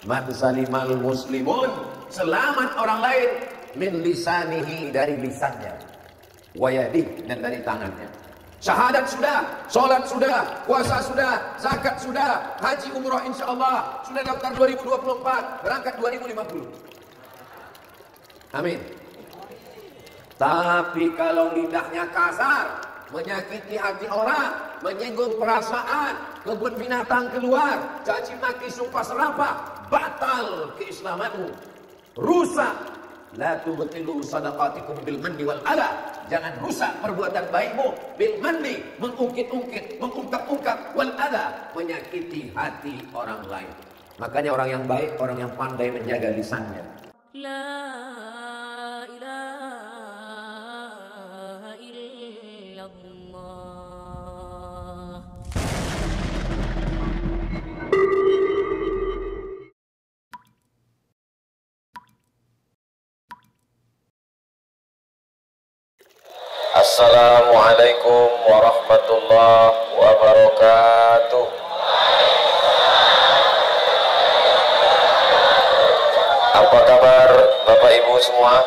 Man salimal muslimun, selamat orang lain min lisanihi, dari lisannya, wa yadihi, dan dari tangannya. Syahadat sudah, sholat sudah, puasa sudah, zakat sudah, haji umroh insyaallah, sudah daftar 2024, berangkat 2050. Amin. Tapi kalau lidahnya kasar, menyakiti hati orang, menyinggung perasaan, kebun binatang keluar, caci maki, sumpah serapah, batal keislamanmu, rusak. La tubtilu sadaqatikum bil manni wal adha. Jangan rusak perbuatan baikmu bil manni, mengungkit-ungkit, mengungkap-ungkap, wal adha, menyakiti hati orang lain. Makanya orang yang baik, orang yang pandai menjaga lisannya. La ilaha illallah. Assalamualaikum warahmatullahi wabarakatuh. Apa kabar Bapak Ibu semua?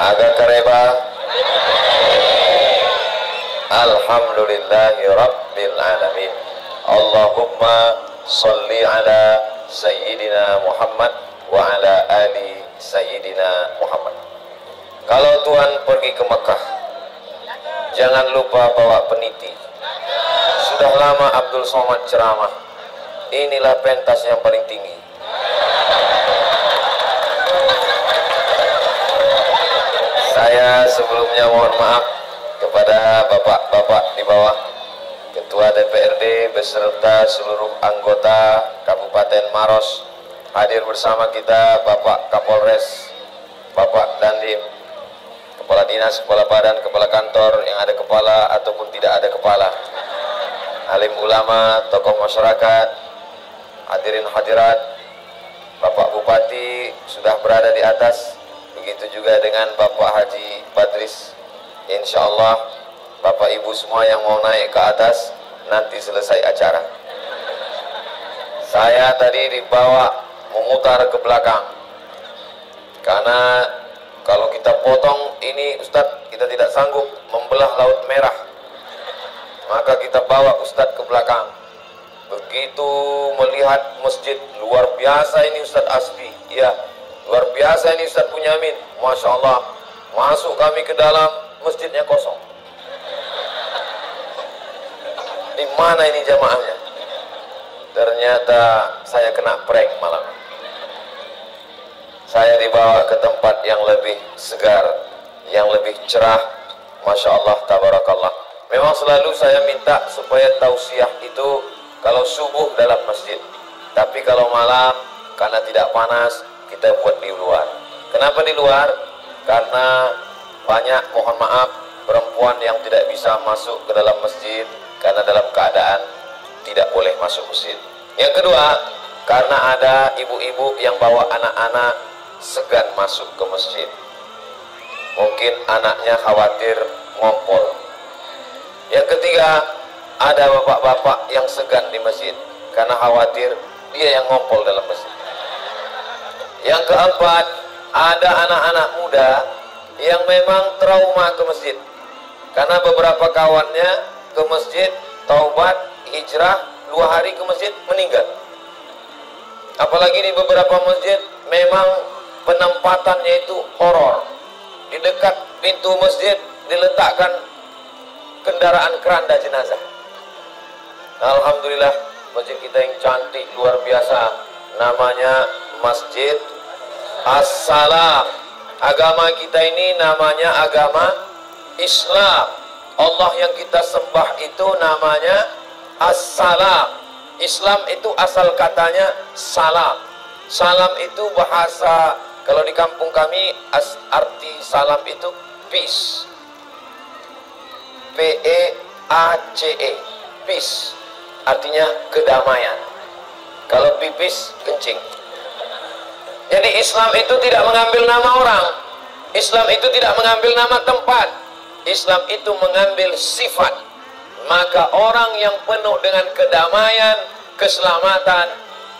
Agak kereba. Alhamdulillahi Rabbil Alamin. Allahumma salli ala Sayyidina Muhammad wa ala ali Sayyidina Muhammad. Kalau Tuhan pergi ke Mekah, jangan lupa bawa peniti. Sudah lama Abdul Somad ceramah, inilah pentas yang paling tinggi. Saya sebelumnya mohon maaf kepada bapak-bapak di bawah, Ketua DPRD beserta seluruh anggota Kabupaten Maros. Hadir bersama kita Bapak Kapolres, Bapak Dandim, Kepala Dinas, Kepala Badan, Kepala Kantor yang ada kepala ataupun tidak ada kepala, alim ulama, tokoh masyarakat, hadirin hadirat, Bapak Bupati sudah berada di atas, begitu juga dengan Bapak Haji Badris. Insya Allah Bapak Ibu semua yang mau naik ke atas nanti selesai acara. Saya tadi dibawa memutar ke belakang karena kalau kita potong ini Ustadz, kita tidak sanggup membelah Laut Merah, maka kita bawa Ustadz ke belakang. Begitu melihat masjid, luar biasa ini Ustadz Asbi, ya luar biasa ini Ustadz Bunyamin, Masya Allah. Masuk kami ke dalam, masjidnya kosong. Di mana ini jamaahnya? Ternyata saya kena prank malam. Saya dibawa ke tempat yang lebih segar, yang lebih cerah. Masya Allah, tabarakallah. Memang selalu saya minta supaya tausiah itu kalau subuh dalam masjid, tapi kalau malam karena tidak panas kita buat di luar. Kenapa di luar? Karena banyak, mohon maaf, perempuan yang tidak bisa masuk ke dalam masjid karena dalam keadaan tidak boleh masuk masjid. Yang kedua, karena ada ibu-ibu yang bawa anak-anak segan masuk ke masjid. Mungkin anaknya khawatir ngompol. Yang ketiga, ada bapak-bapak yang segan di masjid karena khawatir dia yang ngompol dalam masjid. Yang keempat, ada anak-anak muda yang memang trauma ke masjid karena beberapa kawannya ke masjid, taubat, hijrah, 2 hari ke masjid meninggal. Apalagi di beberapa masjid memang penempatannya itu horor. Di dekat pintu masjid diletakkan kendaraan keranda jenazah. Alhamdulillah masjid kita yang cantik luar biasa, namanya Masjid As-Salam. Agama kita ini namanya agama Islam. Allah yang kita sembah itu namanya As-Salam. Islam itu asal katanya salam. Salam itu bahasa, kalau di kampung kami arti salam itu peace, P-E-A-C-E, peace, artinya kedamaian. Kalau pipis, kencing. Jadi Islam itu tidak mengambil nama orang, Islam itu tidak mengambil nama tempat, Islam itu mengambil sifat. Maka orang yang penuh dengan kedamaian, keselamatan,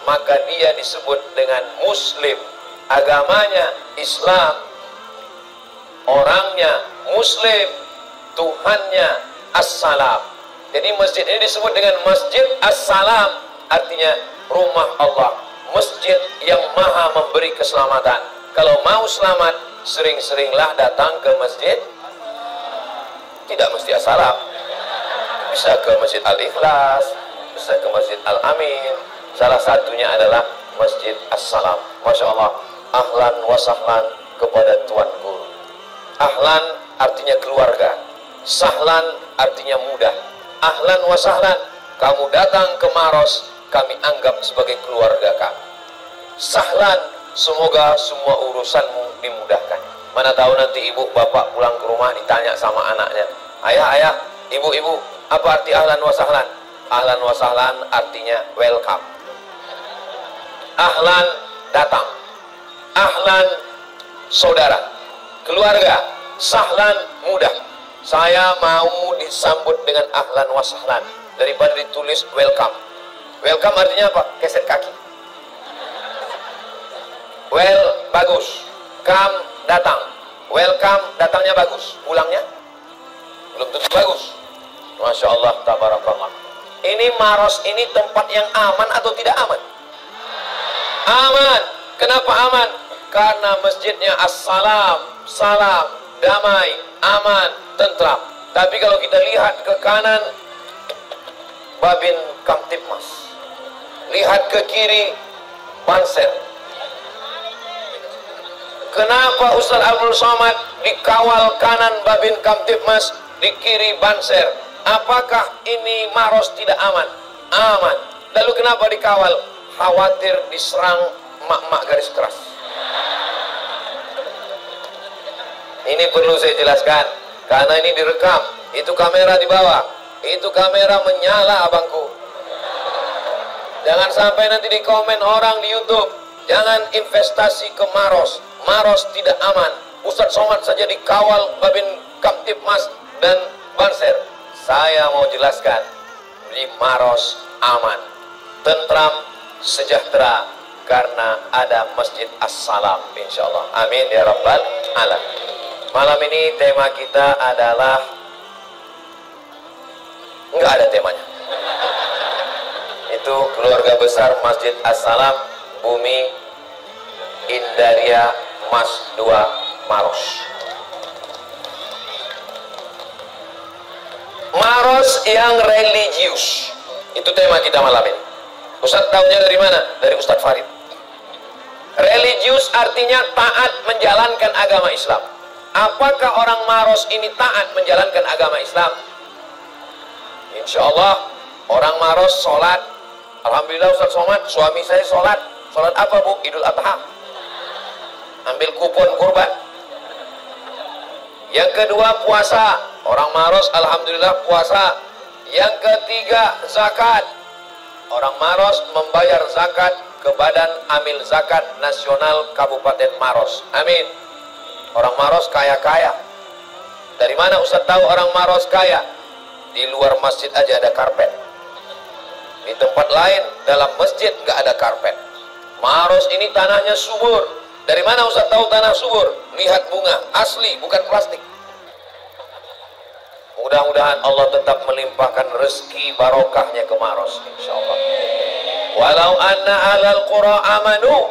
maka dia disebut dengan muslim. Agamanya Islam, orangnya muslim, Tuhannya As-Salam. Jadi masjid ini disebut dengan Masjid As-Salam, artinya rumah Allah, masjid yang maha memberi keselamatan. Kalau mau selamat, sering-seringlah datang ke masjid. Tidak mesti As-Salam, bisa ke Masjid Al-Ikhlas, bisa ke Masjid Al-Amin. Salah satunya adalah Masjid As-Salam. Masya Allah, ahlan wa sahlan kepada Tuan Guru. Ahlan artinya keluarga, sahlan artinya mudah. Ahlan wa sahlan, kamu datang ke Maros, kami anggap sebagai keluarga kami. Sahlan, semoga semua urusanmu dimudahkan. Mana tahu nanti ibu bapak pulang ke rumah ditanya sama anaknya, ayah, ibu, apa arti ahlan wa sahlan? Ahlan wa sahlan artinya welcome. Ahlan datang, ahlan saudara, keluarga, sahlan mudah. Saya mau disambut dengan ahlan wa sahlan daripada ditulis welcome. Welcome artinya apa? Keset kaki. Well, bagus. Come, datang. Welcome, datangnya bagus. Pulangnya belum tentu bagus. Masya Allah, tabarakallah. Ini Maros ini tempat yang aman atau tidak aman? Aman. Kenapa aman? Karena masjidnya As-Salam, salam, damai, aman, tentram. Tapi kalau kita lihat ke kanan, Babin Kamtipmas. Lihat ke kiri, Banser. Kenapa Ustaz Abdul Somad dikawal kanan Babin Kamtipmas, di kiri Banser? Apakah ini Maros tidak aman? Aman. Lalu kenapa dikawal? Khawatir diserang mak-mak garis keras. Ini perlu saya jelaskan, karena ini direkam. Itu kamera di bawah, itu kamera menyala abangku. Jangan sampai nanti di komen orang di YouTube, jangan investasi ke Maros. Maros tidak aman. Ustadz Somad saja dikawal Babin Kamtipmas dan Banser. Saya mau jelaskan, di Maros aman, tentram, sejahtera, karena ada Masjid As-Salam, insyaallah. Amin ya rabbal alamin. Malam ini tema kita adalah, enggak ada temanya. Itu keluarga besar Masjid As-Salam, Bumi Indaria Mas 2 Maros. Maros yang religius, itu tema kita malam ini. Ustadz tahunya dari mana? Dari Ustadz Farid. Religius artinya taat menjalankan agama Islam. Apakah orang Maros ini taat menjalankan agama Islam? Insya Allah orang Maros sholat. Alhamdulillah Ustadz Somad, suami saya sholat. Sholat apa bu? Idul Adha. Ambil kupon kurban. Yang kedua puasa. Orang Maros alhamdulillah puasa. Yang ketiga zakat. Orang Maros membayar zakat ke Badan Amil Zakat Nasional Kabupaten Maros. Amin. Orang Maros kaya-kaya. Dari mana Ustaz tahu orang Maros kaya? Di luar masjid aja ada karpet. Di tempat lain dalam masjid nggak ada karpet. Maros ini tanahnya subur. Dari mana Ustaz tahu tanah subur? Lihat bunga asli, bukan plastik. Mudah-mudahan Allah tetap melimpahkan rezeki barokahnya ke Maros, insyaallah. Walau anna alal qura amanu.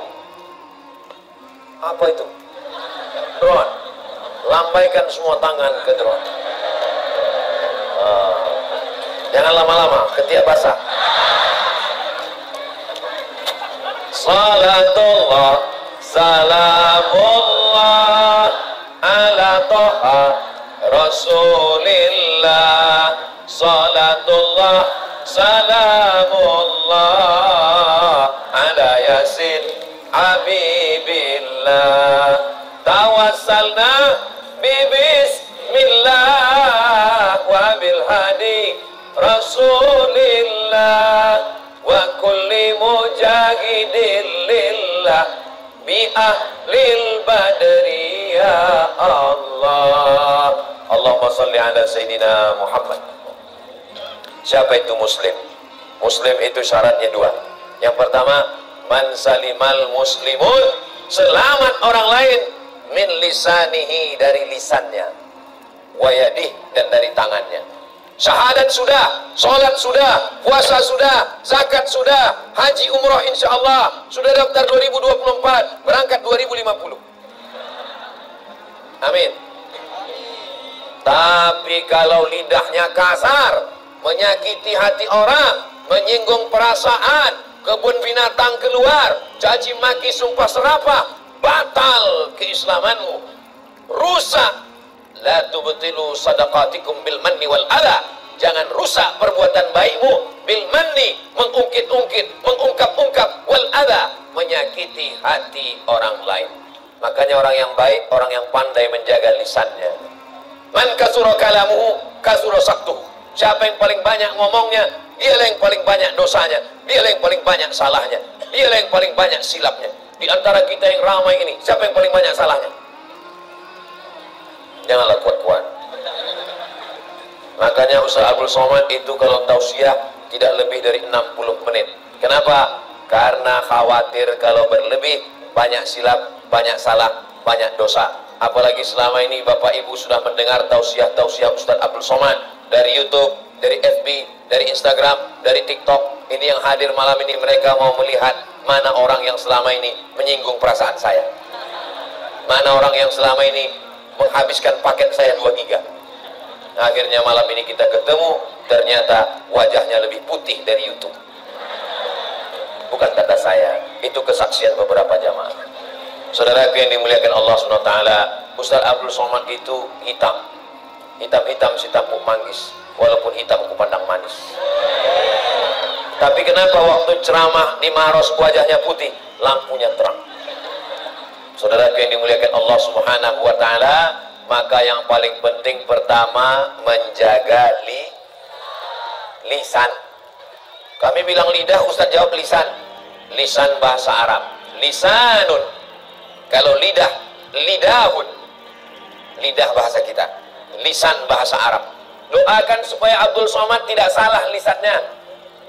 Apa itu? Drone. Lambaikan semua tangan ke drone. Jangan lama-lama, ketiak basah. Salatullah, salamullah ala toha Rasulillah. Salatullah, salamullah ala yasin habibillah. Tawassalna bismillah wa bil hadi Rasulillah wa kulli mujahidin lillah bi ahlil badri ya Allah. Allahumma salli ala Sayyidina Muhammad. Siapa itu muslim? Muslim itu syaratnya dua. Yang pertama, man salimal muslimun, selamat orang lain, min lisanihi, dari lisannya, wa yadih, dan dari tangannya. Syahadat sudah, sholat sudah, puasa sudah, zakat sudah, haji umroh insya Allah sudah, daftar 2024, berangkat 2050. Amin. Tapi kalau lidahnya kasar, menyakiti hati orang, menyinggung perasaan, kebun binatang keluar, caci maki, sumpah serapah, batal keislamanmu, rusak. La tubtilu sadaqatikum bil manni wal adha. Jangan rusak perbuatan baikmu bil manni, mengungkit-ungkit, mengungkap-ungkap, wal adha, menyakiti hati orang lain. Makanya orang yang baik, orang yang pandai menjaga lisannya. Man kasura kalamuhu kasura saktuhu. Siapa yang paling banyak ngomongnya, dialah yang paling banyak dosanya, dialah yang paling banyak salahnya, dialah yang paling banyak silapnya. Di antara kita yang ramai ini, siapa yang paling banyak salahnya? Janganlah kuat-kuat. Makanya Ustaz Abdul Somad itu kalau tausiah tidak lebih dari 60 menit. Kenapa? Karena khawatir kalau berlebih, banyak silap, banyak salah, banyak dosa. Apalagi selama ini Bapak Ibu sudah mendengar tausiah-tausiah Ustaz Abdul Somad dari YouTube, dari FB, dari Instagram, dari TikTok. Ini yang hadir malam ini, mereka mau melihat mana orang yang selama ini menyinggung perasaan saya, mana orang yang selama ini menghabiskan paket saya 2 giga. Akhirnya malam ini kita ketemu, ternyata wajahnya lebih putih dari YouTube. Bukan kata saya, itu kesaksian beberapa jamaah. Saudara yang dimuliakan Allah SWT, Ustaz Abdul Somad itu hitam, hitam-hitam si tampuk manggis, walaupun hitam kupandang manis. Tapi kenapa waktu ceramah di Maros wajahnya putih, lampunya terang? Saudara yang dimuliakan Allah Subhanahu wa Ta'ala, maka yang paling penting pertama menjaga lisan. Kami bilang lidah, Ustaz jawab lisan. Lisan bahasa Arab, lisanun. Kalau lidah, lidahun. Lidah bahasa kita, lisan bahasa Arab. Doakan supaya Abdul Somad tidak salah lisannya.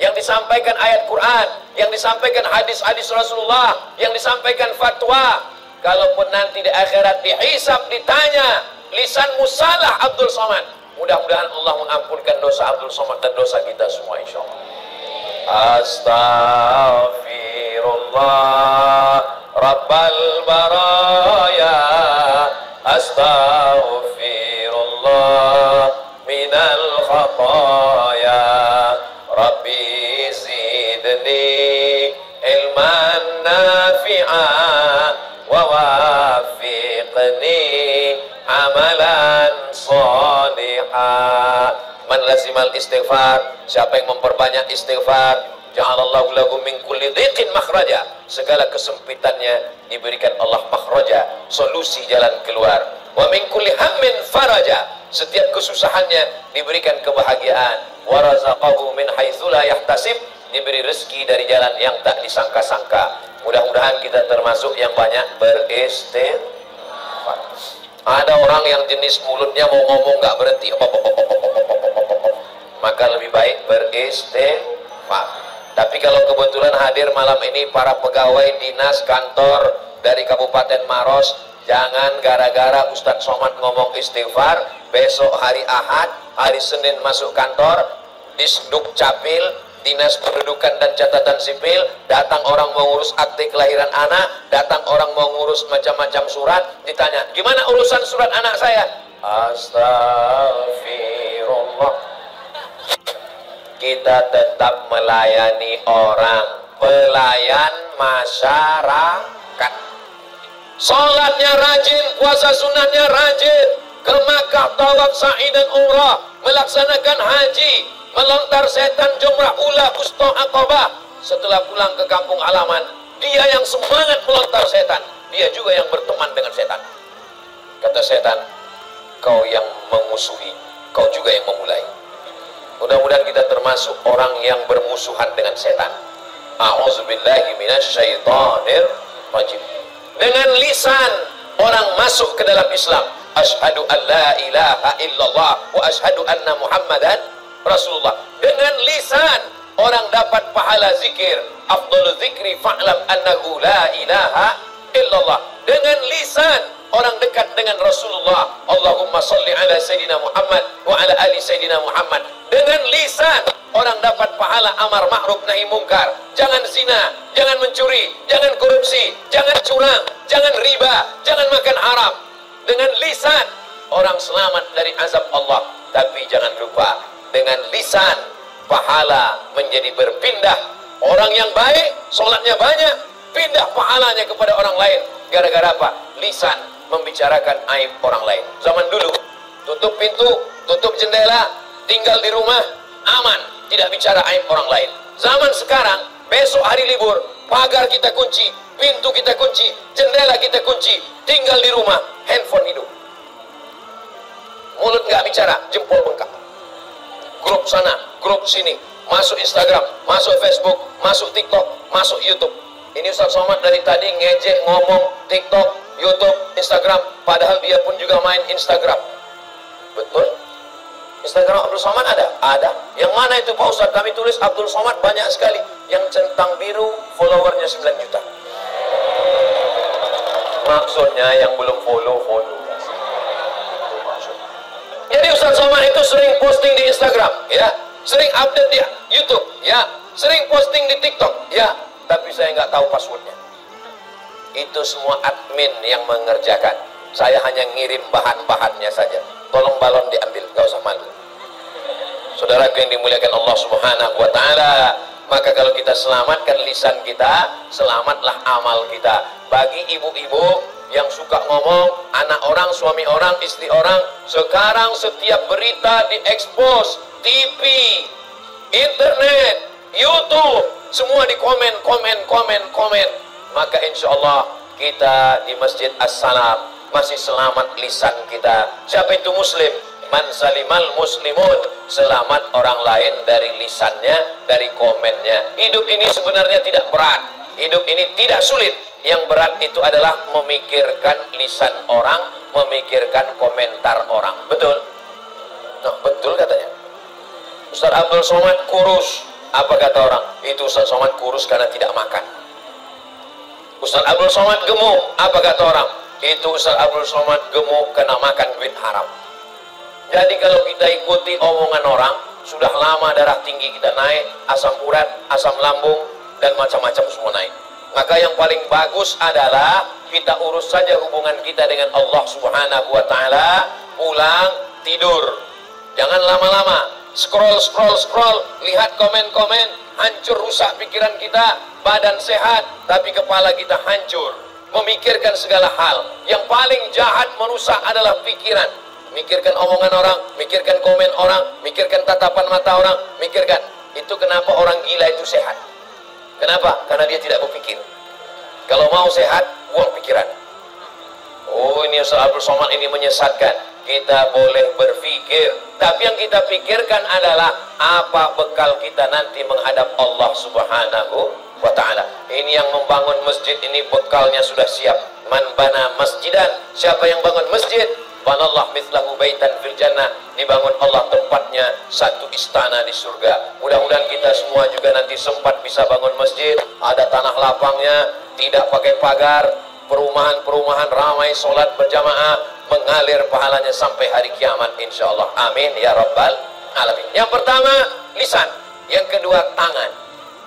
Yang disampaikan ayat Quran, yang disampaikan hadis-hadis Rasulullah, yang disampaikan fatwa. Kalaupun nanti di akhirat dihisab, ditanya, lisanmu salah Abdul Somad, mudah-mudahan Allah mengampunkan dosa Abdul Somad dan dosa kita semua insyaallah. Astaghfirullah Rabbal baraya, astaghfirullah minal khataya, Rabbi zidni ilman nafi'an wa wafiqni amalan salihah. Man lazimal istighfar, siapa yang memperbanyak istighfar, ja'alallahu lahu min kulli dhiqin makhraja, segala kesempitannya diberikan Allah makhraja, solusi jalan keluar. Wa min kulli hammin faraja, setiap kesusahannya diberikan kebahagiaan. Wa razaqahu min haitsu la yahtasib, diberi rezeki dari jalan yang tak disangka-sangka. Mudah-mudahan kita termasuk yang banyak beristighfar. Ada orang yang jenis mulutnya mau ngomong nggak berhenti, maka lebih baik beristighfar. Tapi kalau kebetulan hadir malam ini para pegawai dinas kantor dari Kabupaten Maros, jangan gara-gara Ustadz Somad ngomong istighfar, besok hari Ahad, hari Senin masuk kantor, Disduk Capil, Dinas Pendudukan dan Catatan Sipil, datang orang mau ngurus akte kelahiran anak, datang orang mau ngurus macam-macam surat, ditanya, gimana urusan surat anak saya? Astagfirullah. Kita tetap melayani orang, pelayan masyarakat. Sholatnya rajin, puasa sunatnya rajin, ke Makkah tawaf sa'i dan umrah, melaksanakan haji, melontar setan jumrah ula wusta aqabah. Setelah pulang ke kampung halaman, dia yang semangat melontar setan, dia juga yang berteman dengan setan. Kata setan, kau yang memusuhi, kau juga yang memulai. Mudah-mudahan kita termasuk orang yang bermusuhan dengan setan. A'udzubillahi minasyaitonir rajim. Dengan lisan orang masuk ke dalam Islam. Asyhadu an la ilaha illallah wa asyhadu anna Muhammadan Rasulullah. Dengan lisan orang dapat pahala zikir. Afdhalu dzikri fa'lam annahu la ilaha illallah. Dengan lisan orang dekat dengan Rasulullah. Allahumma salli ala Sayyidina Muhammad wa ala ali Sayyidina Muhammad. Dengan lisan orang dapat pahala amar ma'ruf nahi mungkar. Jangan zina, jangan mencuri, jangan korupsi, jangan curang, jangan riba, jangan makan haram. Dengan lisan orang selamat dari azab Allah. Tapi jangan lupa, dengan lisan pahala menjadi berpindah. Orang yang baik, sholatnya banyak, pindah pahalanya kepada orang lain. Gara-gara apa? Lisan membicarakan aib orang lain. Zaman dulu, tutup pintu, tutup jendela, tinggal di rumah, aman, tidak bicara aib orang lain. Zaman sekarang, besok hari libur, pagar kita kunci, pintu kita kunci, jendela kita kunci, tinggal di rumah, handphone hidup. Mulut nggak bicara, jempol bengkak. Grup sana, grup sini, masuk Instagram, masuk Facebook, masuk TikTok, masuk YouTube. Ini Ustaz Somad dari tadi ngejek ngomong TikTok, YouTube, Instagram, padahal dia pun juga main Instagram. Betul? Instagram Abdul Somad ada? Ada. Yang mana itu Pak Ustaz? Kami tulis Abdul Somad banyak sekali. Yang centang biru followernya 9 juta. Maksudnya yang belum follow. Jadi Ustaz Somad itu sering posting di Instagram, ya, sering update di YouTube, ya, sering posting di TikTok, ya, tapi saya nggak tahu passwordnya. Itu semua admin yang mengerjakan. Saya hanya ngirim bahan-bahannya saja. Tolong balon diambil, nggak usah malu. Saudaraku yang dimuliakan Allah Subhanahu wa Ta'ala, maka kalau kita selamatkan lisan kita, selamatlah amal kita. Bagi ibu-ibu yang suka ngomong, anak orang, suami orang, istri orang, sekarang setiap berita diekspos, TV, internet, YouTube, semua di komen. Maka insya Allah kita di Masjid As-Salam masih selamat lisan kita. Siapa itu muslim? Man salimal muslimun, selamat orang lain dari lisannya, dari komennya. Hidup ini sebenarnya tidak berat, hidup ini tidak sulit. Yang berat itu adalah memikirkan lisan orang, memikirkan komentar orang. Betul? Nah, betul katanya. Ustaz Abdul Somad kurus. Apa kata orang? Itu Ustaz Somad kurus karena tidak makan. Ustaz Abdul Somad gemuk. Apa kata orang? Itu Ustaz Abdul Somad gemuk karena makan duit haram. Jadi kalau kita ikuti omongan orang, sudah lama darah tinggi kita naik, asam urat, asam lambung, dan macam-macam semua naik. Maka yang paling bagus adalah kita urus saja hubungan kita dengan Allah Subhanahu wa Ta'ala. Pulang tidur, jangan lama-lama scroll, lihat komen, hancur, rusak pikiran kita. Badan sehat tapi kepala kita hancur, memikirkan segala hal. Yang paling jahat merusak adalah pikiran. Mikirkan omongan orang, mikirkan komen orang, mikirkan tatapan mata orang, mikirkan. Itu kenapa orang gila itu sehat. Kenapa? Karena dia tidak berpikir. Kalau mau sehat, buang pikiran. Oh, ini Ustaz Abdul Somad ini menyesatkan. Kita boleh berpikir, tapi yang kita pikirkan adalah apa bekal kita nanti menghadap Allah Subhanahu wa Ta'ala. Ini yang membangun masjid ini bekalnya sudah siap. Man bana masjidan, siapa yang bangun masjid, banallah mithlahu baitan fil jannah, dibangun Allah tempatnya satu istana di surga. Mudah-mudahan kita semua juga nanti sempat bisa bangun masjid, ada tanah lapangnya, tidak pakai pagar, perumahan-perumahan ramai, sholat berjamaah, mengalir pahalanya sampai hari kiamat insyaallah. Amin ya rabbal alamin. Yang pertama lisan, yang kedua tangan.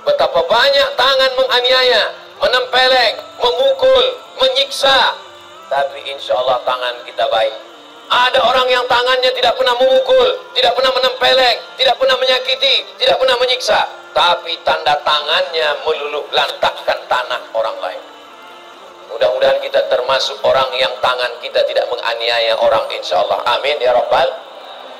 Betapa banyak tangan menganiaya, menempeleng, memukul, menyiksa, tapi insya Allah tangan kita baik. Ada orang yang tangannya tidak pernah memukul, tidak pernah menempeleng, tidak pernah menyakiti, tidak pernah menyiksa, tapi tanda tangannya meluluh lantakkan tanah orang lain. Mudah-mudahan kita termasuk orang yang tangan kita tidak menganiaya orang insya Allah. Amin ya rabbal.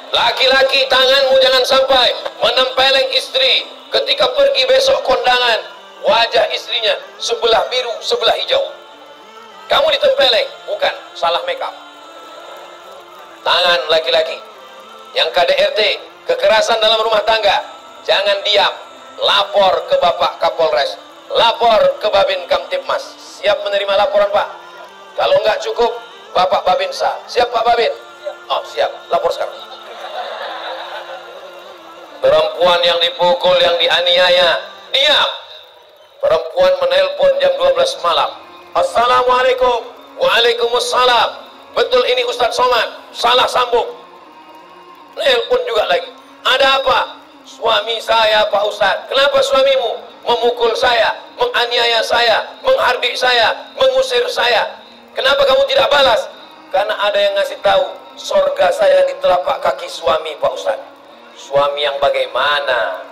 Laki-laki, tanganmu jangan sampai menempeleng istri. Ketika pergi besok kondangan, wajah istrinya sebelah biru, sebelah hijau. Kamu ditempeleng, bukan, salah makeup. Tangan laki-laki yang KDRT, kekerasan dalam rumah tangga, jangan diam, lapor ke Bapak Kapolres, lapor ke Babin Kamtipmas. Siap menerima laporan Pak? Kalau nggak cukup, Bapak Babinsa. Siap Pak Babin? Oh siap, lapor sekarang. perempuan yang dipukul, yang dianiaya, diam. Perempuan menelpon jam 12 malam. Assalamualaikum. Waalaikumsalam. Betul ini Ustadz Somad, salah sambung. Nelpon juga lagi. Ada apa? Suami saya Pak Ustadz. Kenapa suamimu memukul saya, menganiaya saya, menghardik saya, mengusir saya? Kenapa kamu tidak balas? Karena ada yang ngasih tahu, sorga saya di telapak kaki suami Pak Ustadz. Suami yang bagaimana?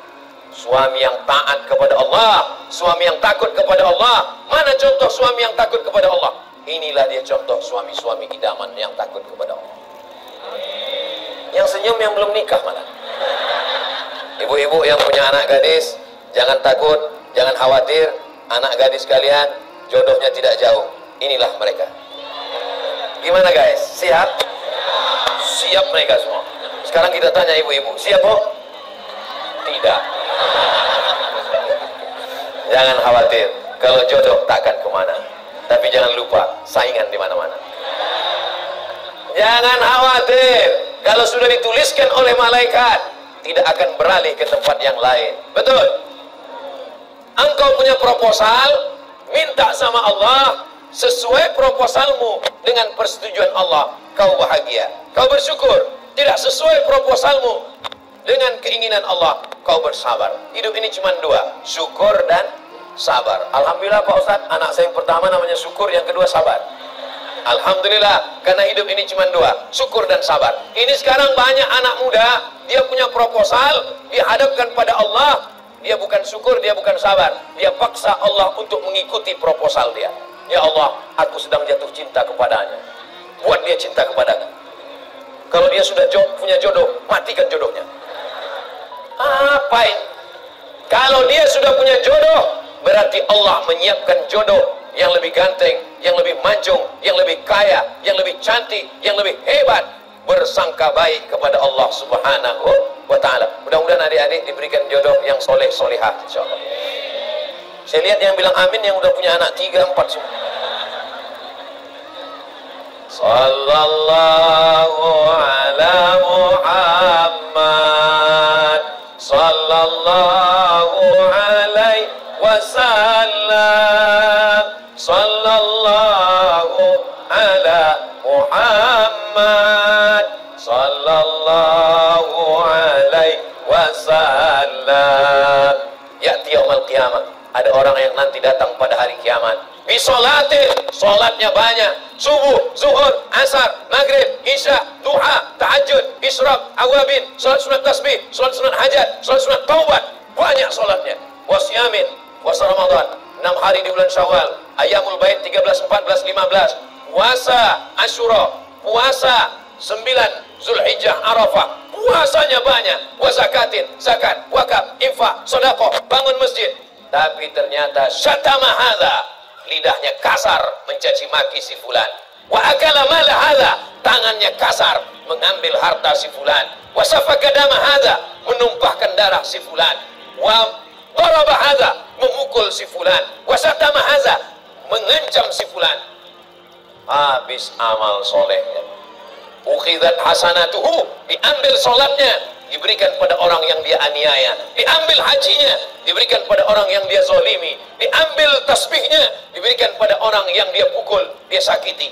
Suami yang taat kepada Allah, suami yang takut kepada Allah. Mana contoh suami yang takut kepada Allah? Inilah dia contoh suami-suami idaman yang takut kepada Allah. Yang senyum yang belum nikah malah. Ibu-ibu yang punya anak gadis, jangan takut, jangan khawatir. Anak gadis kalian jodohnya tidak jauh. Inilah mereka. Gimana guys? Siap? Siap mereka semua. Sekarang kita tanya ibu-ibu, siap kok? Tidak. Jangan khawatir, kalau jodoh takkan kemana. Tapi jangan lupa, saingan di mana-mana. Jangan khawatir, kalau sudah dituliskan oleh malaikat, tidak akan beralih ke tempat yang lain. Betul? Engkau punya proposal, minta sama Allah, sesuai proposalmu dengan persetujuan Allah, kau bahagia, kau bersyukur. Tidak sesuai proposalmu dengan keinginan Allah, kau bersabar. Hidup ini cuma dua, syukur dan sabar. Alhamdulillah Pak Ustadz, anak saya yang pertama namanya syukur, yang kedua sabar. Alhamdulillah, karena hidup ini cuma dua, syukur dan sabar. Ini sekarang banyak anak muda, dia punya proposal, dia hadapkan pada Allah, dia bukan syukur, dia bukan sabar. Dia paksa Allah untuk mengikuti proposal dia. Ya Allah, aku sedang jatuh cinta kepadanya. Buat dia cinta kepadanya. Kalau dia sudah punya jodoh, matikan jodohnya. Apa ini? Kalau dia sudah punya jodoh, berarti Allah menyiapkan jodoh yang lebih ganteng, yang lebih mancung, yang lebih kaya, yang lebih cantik, yang lebih hebat. Bersangka baik kepada Allah Subhanahu wa ta'ala. Mudah-mudahan adik-adik diberikan jodoh yang soleh-solehah, insyaallah. Saya lihat yang bilang amin yang udah punya anak 3, 4 semua. Sallallahu ala Muhammad, sallallahu alaihi wasallam, sallallahu ala Muhammad, sallallahu alaihi wasallam. Ya'ti yaumul qiyamah, ada orang yang nanti datang pada hari kiamat. Bisolatin, solatnya banyak, subuh, zuhur, asar, maghrib, isya, duha, tahajud, israq, awabin, solat sunat tasbih, solat sunat hajat, solat sunat taubat, banyak solatnya. Wasyamin, puasa Ramadan, 6 hari di bulan Syawal, Ayamul Bait 13, 14, 15, puasa Asyura, puasa 9 Zulhijjah Arafah, puasanya banyak, puasa zakatin, zakat, wakaf, infak, sedekah, bangun masjid. Tapi ternyata syatama hadza, lidahnya kasar mencaci maki si fulan. Wa akala mala hadza, tangannya kasar mengambil harta si fulan. Wa safaka dama hadza, menumpahkan darah si fulan. Wa daraba hadza, memukul si fulan. Wa satama hadza, mengancam si fulan. Habis amal solehnya. Ukhidat hasanatuhu, diambil solatnya, diberikan pada orang yang dia aniaya. Diambil hajinya, diberikan pada orang yang dia zalimi. Diambil tasbihnya, diberikan pada orang yang dia pukul, dia sakiti.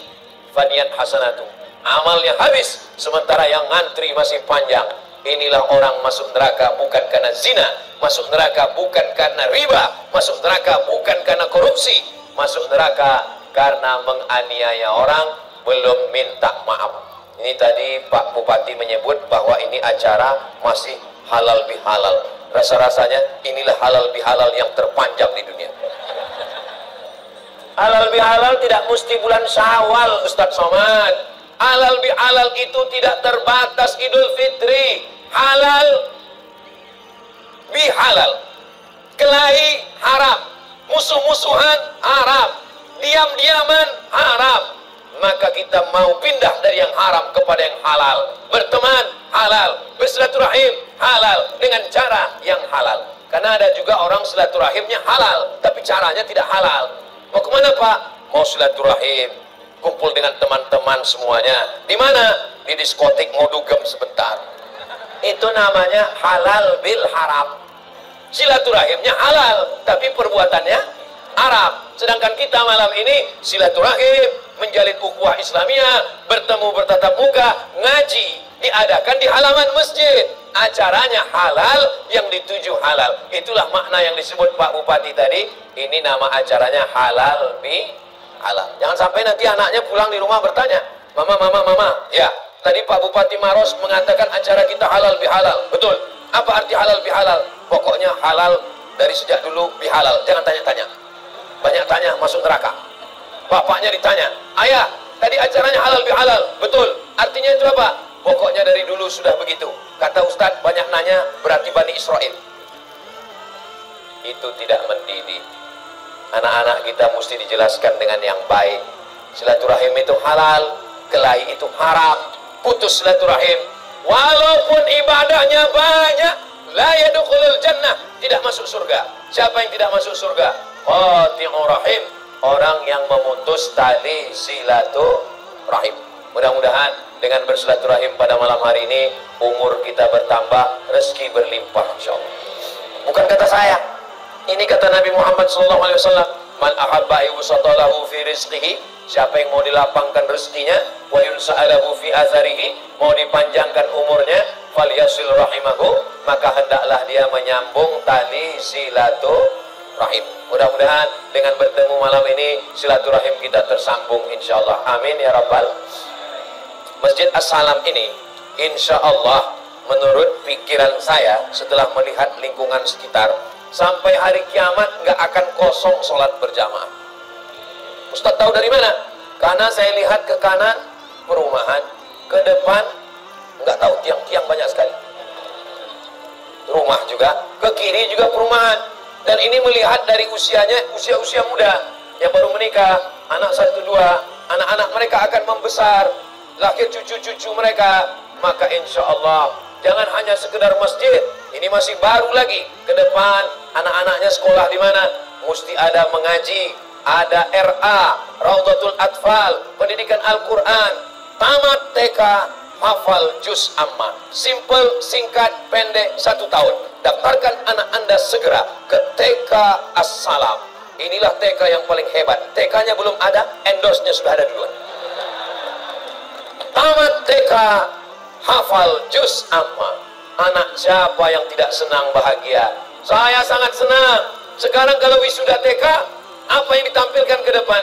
Faniyat hasanatu, amalnya habis, sementara yang ngantri masih panjang. Inilah orang masuk neraka bukan karena zina, masuk neraka bukan karena riba, masuk neraka bukan karena korupsi, masuk neraka karena menganiaya orang, belum minta maaf. Ini tadi Pak Bupati menyebut bahwa ini acara masih halal bihalal. Rasa-rasanya inilah halal bihalal yang terpanjang di dunia. Halal bihalal tidak mesti bulan Syawal, Ustadz Somad. Halal bihalal itu tidak terbatas Idul Fitri. Halal bihalal. Kelahi haram, musuh-musuhan haram, diam-diaman haram. Maka kita mau pindah dari yang haram kepada yang halal. Berteman halal, bersilaturahim halal, dengan cara yang halal. Karena ada juga orang silaturahimnya halal, tapi caranya tidak halal. Mau kemana Pak? Mau silaturahim, kumpul dengan teman-teman semuanya. Di mana? Di diskotik mau dugem sebentar. Itu namanya halal bil haram. Silaturahimnya halal, tapi perbuatannya haram. Sedangkan kita malam ini silaturahim, menjalin ukhuwah Islamiyah, bertemu bertatap muka, ngaji, diadakan di halaman masjid. Acaranya halal, yang dituju halal. Itulah makna yang disebut Pak Bupati tadi. Ini nama acaranya halal bi halal. Jangan sampai nanti anaknya pulang di rumah bertanya, mama, ya tadi Pak Bupati Maros mengatakan acara kita halal bi halal. Betul. Apa arti halal bi halal? Pokoknya halal dari sejak dulu bi halal. Jangan tanya-tanya. Banyak tanya masuk neraka. Bapaknya ditanya, ayah tadi acaranya halal bi halal. Betul. Artinya itu apa? Pokoknya dari dulu sudah begitu. Kata Ustadz, banyak nanya, berarti Bani Israel. Itu tidak mendidik. Anak-anak kita mesti dijelaskan dengan yang baik. Silaturahim itu halal, kelahi itu haram. Putus silaturahim, walaupun ibadahnya banyak, la yadkhulul jannah, tidak masuk surga. Siapa yang tidak masuk surga? Qati'ur rahim, orang yang memutus tali silaturahim. Mudah-mudahan dengan bersilaturahim pada malam hari ini, umur kita bertambah, rezeki berlimpah insyaallah. Bukan kata saya, ini kata Nabi Muhammad SAW. Man ahabba yusatalahu fi rizqihi, siapa yang mau dilapangkan rezekinya, wa yunsa'alahu fi atharihi, mau dipanjangkan umurnya, falyasil rahimahu, maka hendaklah dia menyambung tali silaturahim. Mudah-mudahan dengan bertemu malam ini silaturahim kita tersambung insyaallah. Amin ya rabbal. Masjid As-Salam ini insya Allah menurut pikiran saya setelah melihat lingkungan sekitar, sampai hari kiamat nggak akan kosong sholat berjamaah. Ustadz tahu dari mana? Karena saya lihat ke kanan perumahan, ke depan nggak tahu, tiang-tiang banyak sekali, rumah juga, ke kiri juga perumahan. Dan ini melihat dari usianya, usia muda yang baru menikah, anak 1, 2, anak-anak mereka akan membesar, lahir cucu-cucu mereka. Maka insya Allah jangan hanya sekedar masjid, ini masih baru lagi. Ke depan anak-anaknya sekolah di mana? Mesti ada mengaji, ada RA, Raudhatul Atfal, pendidikan Al-Quran, tamat TK, hafal juz amma. Simple, singkat, pendek, 1 tahun. Daftarkan anak Anda segera ke TK As-Salam. Inilah TK yang paling hebat. TK-nya belum ada, endorse-nya sudah ada duluan. Tamat TK, hafal juz amma. Anak siapa yang tidak senang bahagia? Saya sangat senang. Sekarang kalau wisuda TK, apa yang ditampilkan ke depan?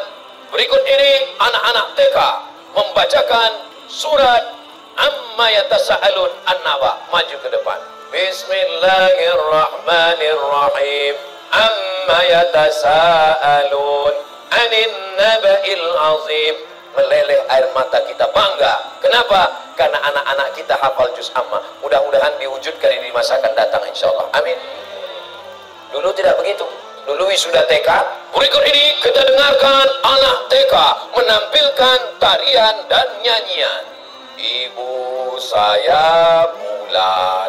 Berikut ini anak-anak TK membacakan surat amma yatasaalun an-naba. Maju ke depan. Bismillahirrahmanirrahim. Amma yatasaalun anin naba'il azim. Meleleh air mata kita, bangga. Kenapa? Karena anak-anak kita hafal juz amma. Mudah-mudahan diwujudkan di masa akan datang insyaallah. Amin. Dulu tidak begitu. Dulu wisuda TK, berikut ini kita dengarkan anak TK menampilkan tarian dan nyanyian. Ibu saya bulan,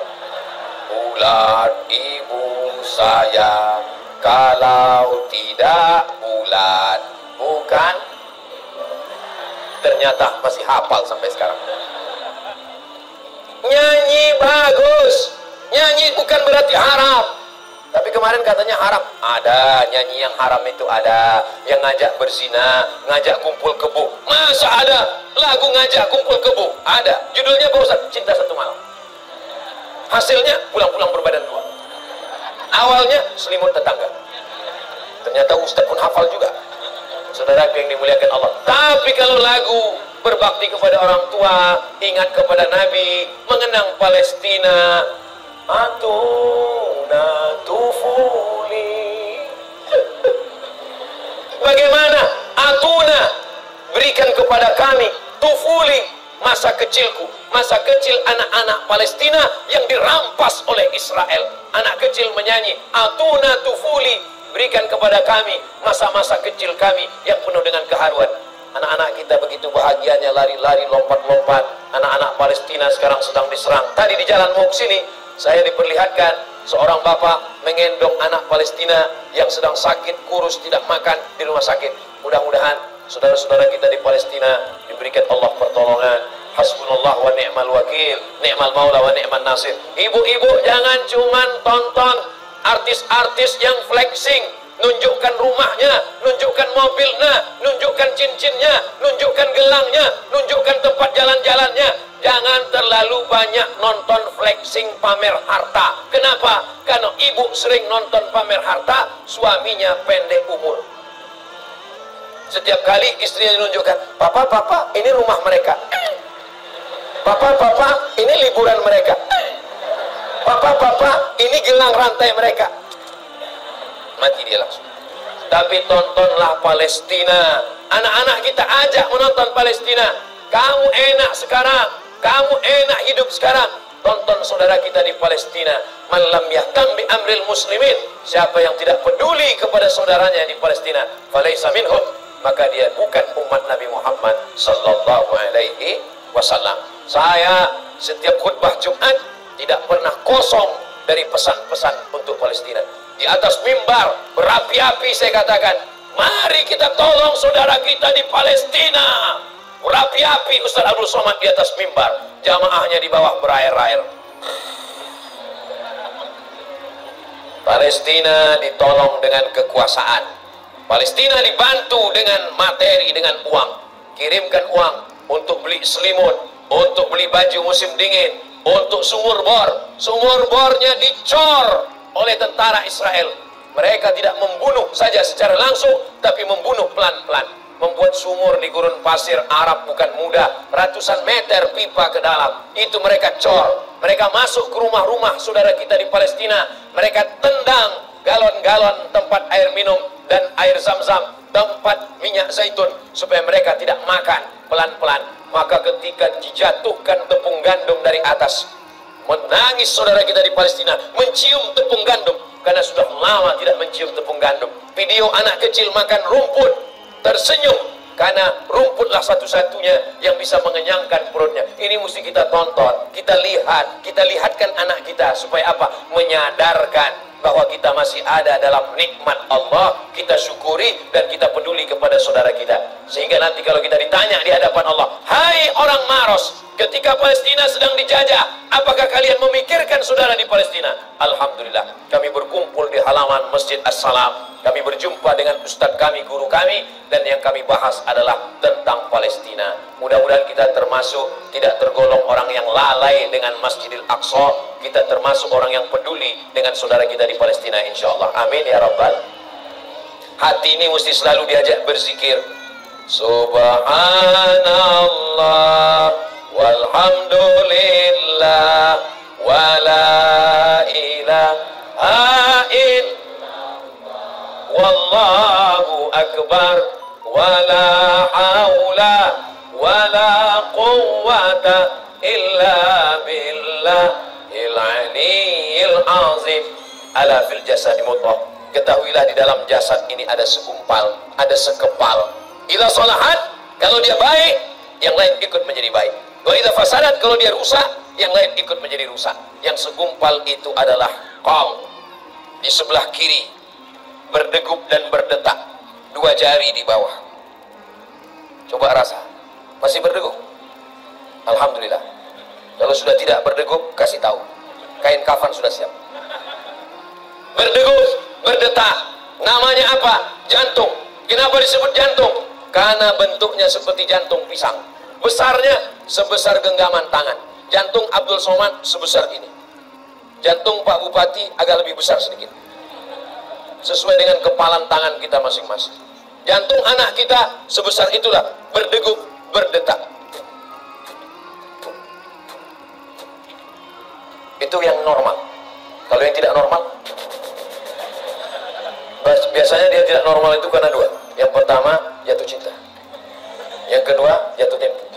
bulan ibu saya, kalau tidak bulan, bukan. Ternyata masih hafal sampai sekarang. Nyanyi bagus, nyanyi bukan berarti haram. Tapi kemarin katanya haram. Ada nyanyi yang haram itu, ada yang ngajak berzina, ngajak kumpul kebo. Masa ada lagu ngajak kumpul kebo? Ada. Judulnya Pak Ustadz, Cinta Satu Malam. Hasilnya pulang-pulang berbadan 2. Awalnya selimut tetangga. Ternyata Ustadz pun hafal juga. Saudara yang dimuliakan Allah. Tapi kalau lagu berbakti kepada orang tua, ingat kepada Nabi, mengenang Palestina, atuna tufuli. Bagaimana? Atuna, berikan kepada kami tufuli, masa kecilku, masa kecil anak-anak Palestina yang dirampas oleh Israel. Anak kecil menyanyi, atuna tufuli, berikan kepada kami masa-masa kecil kami yang penuh dengan keharuan. Anak-anak kita begitu bahagianya, lari-lari, lompat-lompat. Anak-anak Palestina sekarang sedang diserang. Tadi di jalan mau kesini, saya diperlihatkan seorang bapak menggendong anak Palestina yang sedang sakit, kurus, tidak makan di rumah sakit. Mudah-mudahan saudara-saudara kita di Palestina diberikan Allah pertolongan, Hasbunallah wa ni'mal wakil, ni'mal maula wa ni'man nasir. Ibu-ibu jangan cuman tonton artis-artis yang flexing, nunjukkan rumahnya, nunjukkan mobilnya, nunjukkan cincinnya, nunjukkan gelangnya, nunjukkan tempat jalan-jalannya. Jangan terlalu banyak nonton flexing pamer harta. Kenapa? Karena ibu sering nonton pamer harta, suaminya pendek umur. Setiap kali istrinya menunjukkan, papa, papa, ini rumah mereka. Papa, papa, ini liburan mereka. Papa, papa, ini gelang rantai mereka. Mati dia langsung. Tapi tontonlah Palestina. Anak-anak kita ajak menonton Palestina. Kamu enak sekarang, kamu enak hidup sekarang. Tonton saudara kita di Palestina. Man lam yahtam bi amril muslimin. Siapa yang tidak peduli kepada saudaranya di Palestina, falaysa minhum, maka dia bukan umat Nabi Muhammad sallallahu alaihi wasallam. Saya setiap khutbah Jumat tidak pernah kosong dari pesan-pesan untuk Palestina. Di atas mimbar berapi-api saya katakan, mari kita tolong saudara kita di Palestina. Berapi-api Ustaz Abdul Somad di atas mimbar, jamaahnya di bawah berair-air. Palestina ditolong dengan kekuasaan. Palestina dibantu dengan materi, dengan uang. Kirimkan uang untuk beli selimut, untuk beli baju musim dingin, untuk sumur bor. Sumur bornya dicor oleh tentara Israel. Mereka tidak membunuh saja secara langsung, tapi membunuh pelan-pelan. Membuat sumur di gurun pasir Arab bukan mudah, ratusan meter pipa ke dalam. Itu mereka cor. Mereka masuk ke rumah-rumah saudara kita di Palestina. Mereka tendang galon-galon tempat air minum dan air zam-zam, tempat minyak zaitun, supaya mereka tidak makan pelan-pelan. Maka ketika dijatuhkan tepung gandum dari atas, menangis saudara kita di Palestina, mencium tepung gandum, karena sudah lama tidak mencium tepung gandum. Video anak kecil makan rumput, tersenyum, karena rumputlah satu-satunya yang bisa mengenyangkan perutnya. Ini mesti kita tonton, kita lihatkan anak kita, supaya apa? Menyadarkan bahwa kita masih ada dalam nikmat Allah, kita syukuri dan kita peduli kepada saudara kita. Sehingga nanti kalau kita ditanya di hadapan Allah, hai orang Maros, ketika Palestina sedang dijajah, apakah kalian memikirkan saudara di Palestina? Alhamdulillah, kami berkumpul di halaman Masjid As-Salam. Kami berjumpa dengan ustadz kami, guru kami, dan yang kami bahas adalah tentang Palestina. Mudah-mudahan kita termasuk tidak tergolong orang yang lalai dengan Masjidil Aqsa. Kita termasuk orang yang peduli dengan saudara kita di Palestina, insya Allah. Amin ya Rabbal. Hati ini mesti selalu diajak berzikir. Subhanallah walhamdulillah wala ilaha illallah wallahu akbar wala haula wala quwwata illa billahil aliyyil azim. Ala fil jasadi mudghah. Ketahuilah di dalam jasad ini ada segumpal, ada sekepal. Ila salahat, kalau dia baik, yang lain ikut menjadi baik. Wa idza fasadat, kalau dia rusak, yang lain ikut menjadi rusak. Yang segumpal itu adalah qalb. Di sebelah kiri berdegup dan berdetak, dua jari di bawah. Coba rasa, masih berdegup? Alhamdulillah. Kalau sudah tidak berdegup, kasih tahu, kain kafan sudah siap. Berdegup, berdetak, namanya apa? Jantung. Kenapa disebut jantung? Karena bentuknya seperti jantung pisang. Besarnya sebesar genggaman tangan. Jantung Abdul Somad sebesar ini. Jantung Pak Bupati agak lebih besar sedikit, sesuai dengan kepalan tangan kita masing-masing. Jantung anak kita sebesar itulah, berdegup, berdetak. Itu yang normal. Kalau yang tidak normal, biasanya dia tidak normal itu karena dua. Yang pertama, jatuh cinta. Yang kedua, jatuh tempo.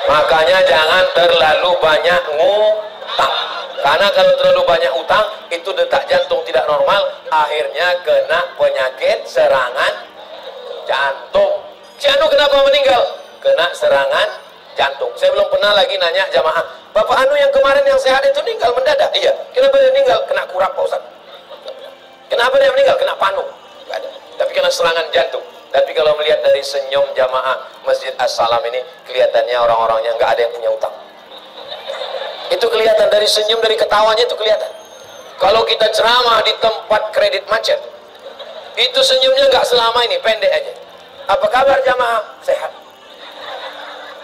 Makanya jangan terlalu banyak ngutang. Karena kalau terlalu banyak utang, itu detak jantung tidak normal, akhirnya kena penyakit serangan jantung. Si Anu kenapa meninggal? Kena serangan jantung. Saya belum pernah lagi nanya jamaah, Bapak Anu yang kemarin yang sehat itu meninggal mendadak? Iya. Kenapa dia meninggal? Kena kurap Pak Ustaz. Kenapa dia meninggal? Kena panu. Gak ada. Tapi kena serangan jantung. Tapi kalau melihat dari senyum jamaah Masjid As-Salam ini, kelihatannya orang-orangnya nggak ada yang punya utang. Itu kelihatan dari senyum, dari ketawanya itu kelihatan. Kalau kita ceramah di tempat kredit macet, itu senyumnya nggak selama ini, pendek aja. Apa kabar jamaah? Sehat.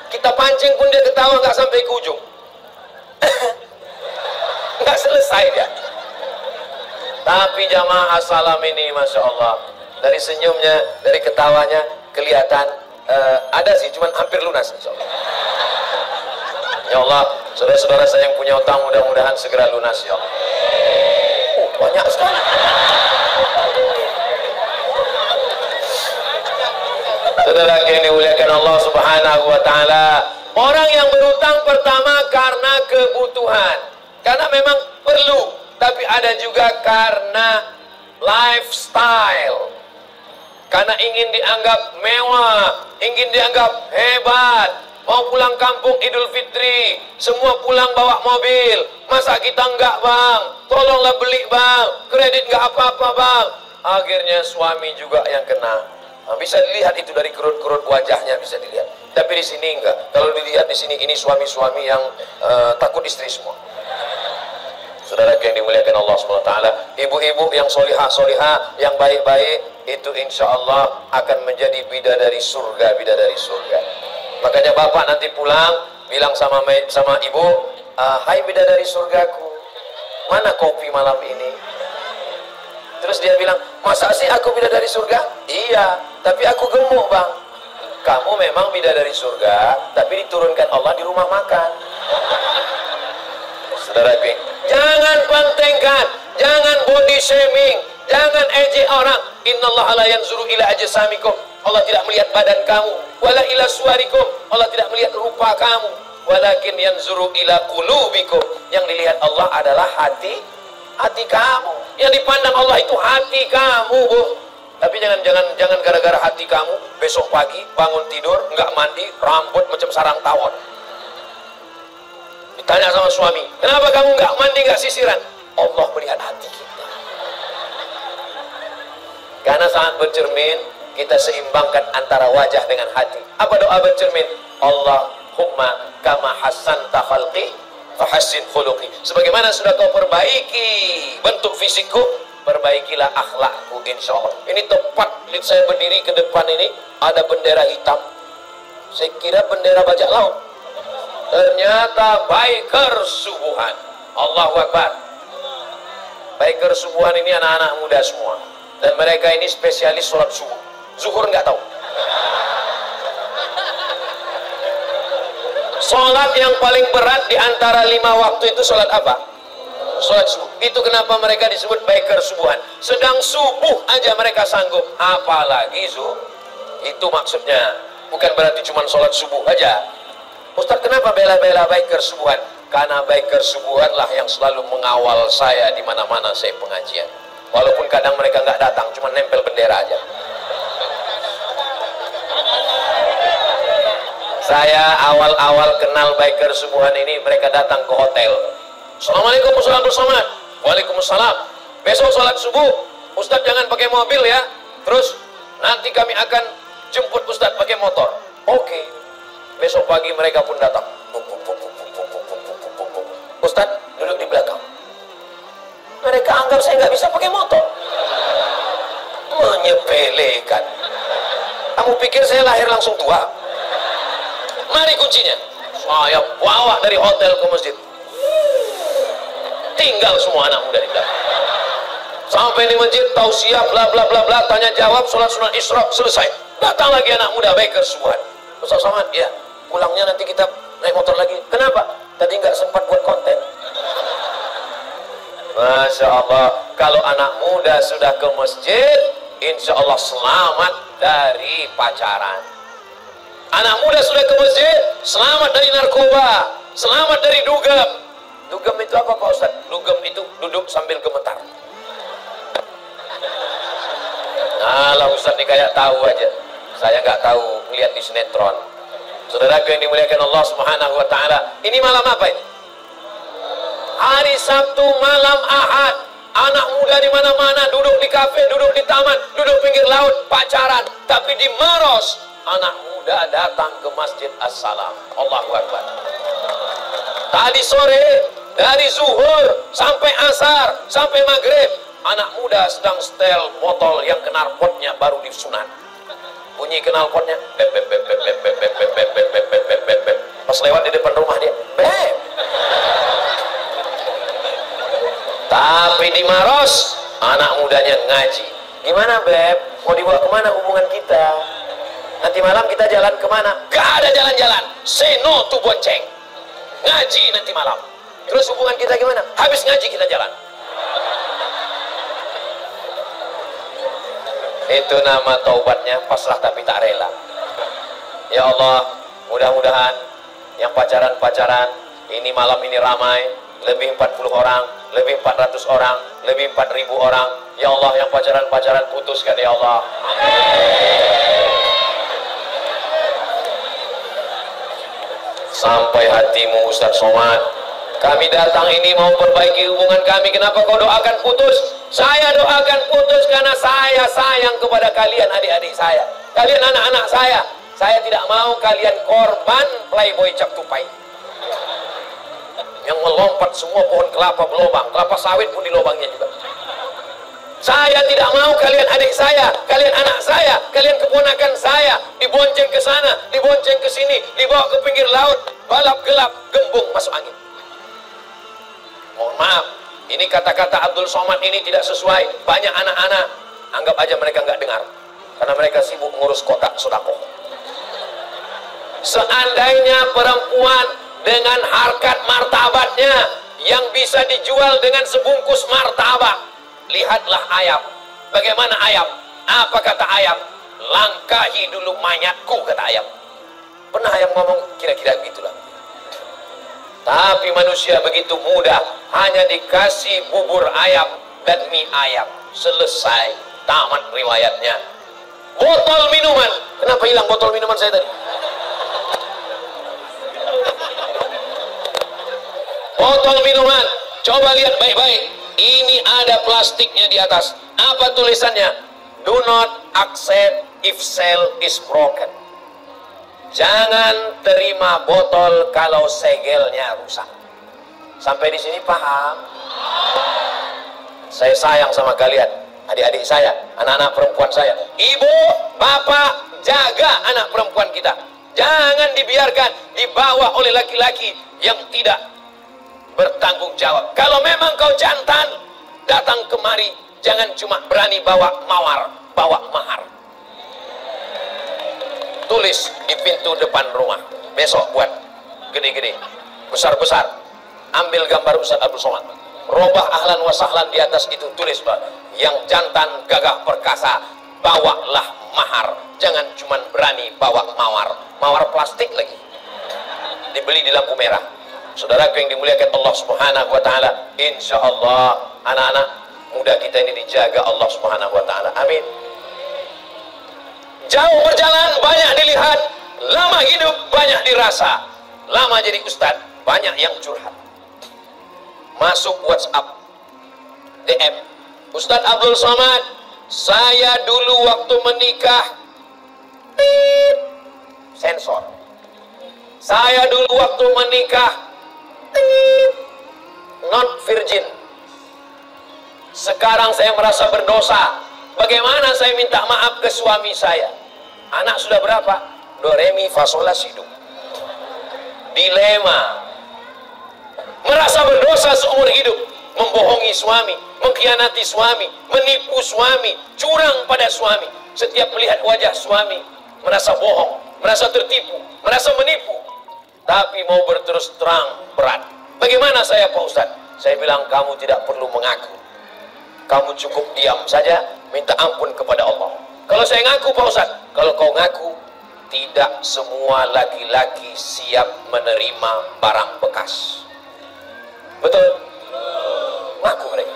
Kita pancing pun dia ketawa nggak sampai ke ujung. Nggak selesai dia. Tapi jamaah As-Salam ini Masya Allah, dari senyumnya, dari ketawanya kelihatan ada sih, cuman hampir lunas Insya Allah. Ya Allah, saudara-saudara saya yang punya utang mudah-mudahan segera lunas ya Allah. Banyak sekali. Saudara yang dimuliakan Allah Subhanahu wa taala, orang yang berutang pertama karena kebutuhan, karena memang perlu, tapi ada juga karena lifestyle, karena ingin dianggap mewah, ingin dianggap hebat. Mau pulang kampung Idul Fitri, semua pulang bawa mobil. Masa kita enggak bang? Tolonglah beli bang, kredit enggak apa-apa bang. Akhirnya suami juga yang kena. Nah, bisa dilihat itu dari kerut-kerut wajahnya, bisa dilihat. Tapi di sini enggak. Kalau dilihat di sini, ini suami-suami yang takut istri semua. Saudara yang dimuliakan Allah SWT, ibu-ibu yang solihah-solihah, yang baik-baik, itu insya Allah akan menjadi bidadari surga, bidadari surga. Makanya bapak nanti pulang bilang sama ibu, hai bidadari surgaku, mana kopi malam ini? Terus dia bilang, masa sih aku bidadari surga? Iya, tapi aku gemuk bang. Kamu memang bidadari surga, tapi diturunkan Allah di rumah makan. Saudara, jangan pantengkan, jangan body shaming, jangan ejek orang. Innallaha la yanzuru ila ajsamikum. Allah tidak melihat badan kamu, wala ila suwarikum. Allah tidak melihat rupa kamu, walakin yanzuru ila qulubikum. Yang dilihat Allah adalah hati kamu. Yang dipandang Allah itu hati kamu, Bu. Tapi jangan gara-gara hati kamu besok pagi bangun tidur nggak mandi, rambut macam sarang tawon. Ditanya sama suami, kenapa kamu nggak mandi, nggak sisiran? Allah melihat hati kita. Karena sangat bercermin, kita seimbangkan antara wajah dengan hati. Apa doa bercermin? Allahumma kama hasanta khalqi fahassin khuluqi. Sebagaimana sudah kau perbaiki bentuk fisikku, perbaikilah akhlakku insyaallah. Ini tepat saya berdiri ke depan ini ada bendera hitam. Saya kira bendera bajak laut. Ternyata biker subuhan. Allahu Akbar. Biker subuhan ini anak-anak muda semua. Dan mereka ini spesialis sholat subuh. Zuhur nggak tahu. Sholat yang paling berat di antara 5 waktu itu sholat apa? Sholat subuh. Itu kenapa mereka disebut biker subuhan. Sedang subuh aja mereka sanggup, apalagi zuhur. Itu maksudnya. Bukan berarti cuma sholat subuh aja. Ustaz, kenapa bela-bela biker subuhan? Karena biker subuhan lah yang selalu mengawal saya di mana-mana saya pengajian. Walaupun kadang mereka nggak datang, cuma nempel bendera aja. Saya awal-awal kenal biker subuhan ini, mereka datang ke hotel. Assalamualaikum warahmatullahi wabarakatuh. Waalaikumsalam. Besok sholat subuh, Ustadz jangan pakai mobil ya. Terus nanti kami akan jemput Ustadz pakai motor. Oke. Besok pagi mereka pun datang. Ustadz duduk di belakang. Mereka anggap saya nggak bisa pakai motor. Menyepelekan. Kamu pikir saya lahir langsung tua? Mari kuncinya. Saya bawa dari hotel ke masjid. Tinggal semua anak muda di belakang. Sampai di masjid, tausiah, bla bla bla bla, tanya jawab, sholat sunat isra, selesai. Datang lagi anak muda biker subuhan. Ustaz Somad, ya, pulangnya nanti kita naik motor lagi. Kenapa? Tadi nggak sempat buat konten. Masya Allah, kalau anak muda sudah ke masjid, insya Allah selamat dari pacaran. Anak muda sudah ke masjid, selamat dari narkoba, selamat dari dugem. Dugem itu apa Pak Ustaz? Dugem itu duduk sambil gemetar. Nah lah Ustaz ini kayak tahu aja. Saya nggak tahu, lihat di sinetron. Saudaraku yang dimuliakan Allah Subhanahu wa taala, ini malam apa ini? Hari Sabtu malam Ahad. Anak muda di mana-mana, duduk di kafe, duduk di taman, duduk pinggir laut pacaran, tapi di Maros anak muda datang ke Masjid As-Salam. Allahu Akbar. Tadi sore dari zuhur sampai asar sampai maghrib, anak muda sedang setel botol yang knalpotnya baru disunat. Bunyi knalpotnya, pas lewat di depan rumah dia, beb. Tapi di Maros anak mudanya ngaji. Gimana beb? Mau dibawa kemana hubungan kita? Nanti malam kita jalan kemana? Gak ada jalan-jalan. Say no to bonceng. Ngaji nanti malam. Terus hubungan kita gimana? Habis ngaji kita jalan. Itu nama taubatnya, pasrah tapi tak rela. Ya Allah, mudah-mudahan yang pacaran-pacaran ini malam ini ramai, lebih 40 orang, lebih 400 orang, lebih 4.000 orang. Ya Allah, yang pacaran-pacaran putuskan ya Allah. Sampai hatimu Ustaz Somad. Kami datang ini mau perbaiki hubungan kami. Kenapa kau doakan putus? Saya doakan putus karena saya sayang kepada kalian adik-adik saya. Kalian anak-anak saya. Saya tidak mau kalian korban playboy cap tupai. Yang melompat semua pohon kelapa berlobang. Kelapa sawit pun dilobangnya juga. Saya tidak mau kalian adik saya, kalian anak saya, kalian keponakan saya dibonceng ke sana, dibonceng ke sini, dibawa ke pinggir laut, balap gelap, gembung masuk angin. Mohon maaf, ini kata-kata Abdul Somad ini tidak sesuai. Banyak anak-anak, anggap aja mereka nggak dengar, karena mereka sibuk ngurus kotak sodako. Seandainya perempuan dengan harkat martabatnya yang bisa dijual dengan sebungkus martabak, lihatlah ayam. Bagaimana ayam? Apa kata ayam? Langkahi dulu mayatku, kata ayam. Pernah ayam ngomong kira-kira begitulah. Tapi manusia begitu mudah, hanya dikasih bubur ayam dan mie ayam, selesai, tamat riwayatnya. Botol minuman, kenapa hilang botol minuman saya tadi? Botol minuman, coba lihat baik-baik. Ini ada plastiknya di atas. Apa tulisannya? Do not accept if seal is broken. Jangan terima botol kalau segelnya rusak. Sampai di sini paham? Saya sayang sama kalian, adik-adik saya, anak-anak perempuan saya. Ibu, bapak, jaga anak perempuan kita. Jangan dibiarkan dibawa oleh laki-laki yang tidak bertanggung jawab. Kalau memang kau jantan, datang kemari, jangan cuma berani bawa mawar, bawa mahar. Tulis di pintu depan rumah. Besok buat gede-gede, besar-besar. Ambil gambar Ustaz Abdul Somad. Robah ahlan wa sahlan di atas itu tulis, yang jantan gagah perkasa, bawalah mahar. Jangan cuma berani bawa mawar. Mawar plastik lagi. Dibeli di lampu merah. Saudaraku yang dimuliakan Allah Subhanahu wa taala, insyaallah anak-anak muda kita ini dijaga Allah Subhanahu wa taala. Amin. Jauh berjalan banyak dilihat, lama hidup banyak dirasa. Lama jadi ustaz, banyak yang curhat. Masuk WhatsApp, DM, Ustaz Abdul Somad, saya dulu waktu menikah, sensor. Saya dulu waktu menikah, non virgin. Sekarang saya merasa berdosa. Bagaimana saya minta maaf ke suami saya? Anak sudah berapa? Do re mi fa sol la si do. Dilema. Merasa berdosa seumur hidup, membohongi suami, mengkhianati suami, menipu suami, curang pada suami. Setiap melihat wajah suami, merasa bohong, merasa tertipu, merasa menipu. Tapi mau berterus terang berat. Bagaimana saya Pak Ustadz? Saya bilang kamu tidak perlu mengaku. Kamu cukup diam saja, minta ampun kepada Allah. Kalau saya ngaku Pak Ustadz, kalau kau ngaku, tidak semua laki-laki siap menerima barang bekas. Betul? Ngaku mereka.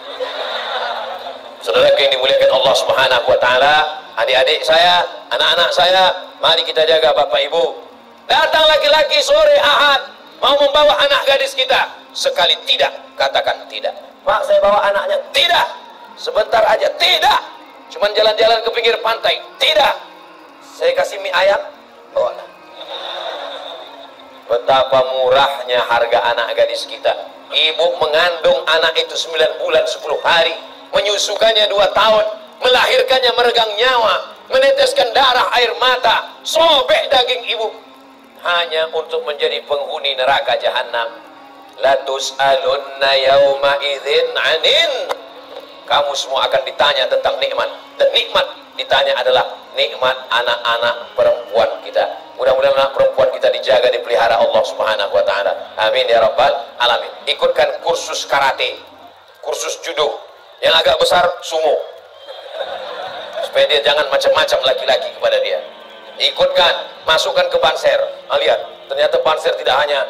Saudara yang dimuliakan Allah Subhanahu wa taala, adik-adik saya, anak-anak saya, mari kita jaga Bapak Ibu. Datang laki-laki sore Ahad mau membawa anak gadis kita, sekali tidak katakan tidak. Pak, saya bawa anaknya. Tidak. Sebentar aja. Tidak. cuman jalan-jalan ke pinggir pantai. Tidak, saya kasih mie ayam, bawa. Betapa murahnya harga anak gadis kita. Ibu mengandung anak itu 9 bulan 10 hari, menyusukannya 2 tahun, melahirkannya meregang nyawa, meneteskan darah air mata, sobek daging ibu, hanya untuk menjadi penghuni neraka jahanam. La tus'alunna yawma idzin 'anin. Kamu semua akan ditanya tentang nikmat, dan nikmat ditanya adalah nikmat anak-anak perempuan kita. Mudah-mudahan anak perempuan kita dijaga, dipelihara Allah Subhanahu wa taala. Amin ya rabbal alamin. Ikutkan kursus karate, kursus judo, yang agak besar sumo, supaya dia jangan macam-macam laki-laki kepada dia. Ikutkan, masukkan ke Banser. Lihat, ternyata Banser tidak hanya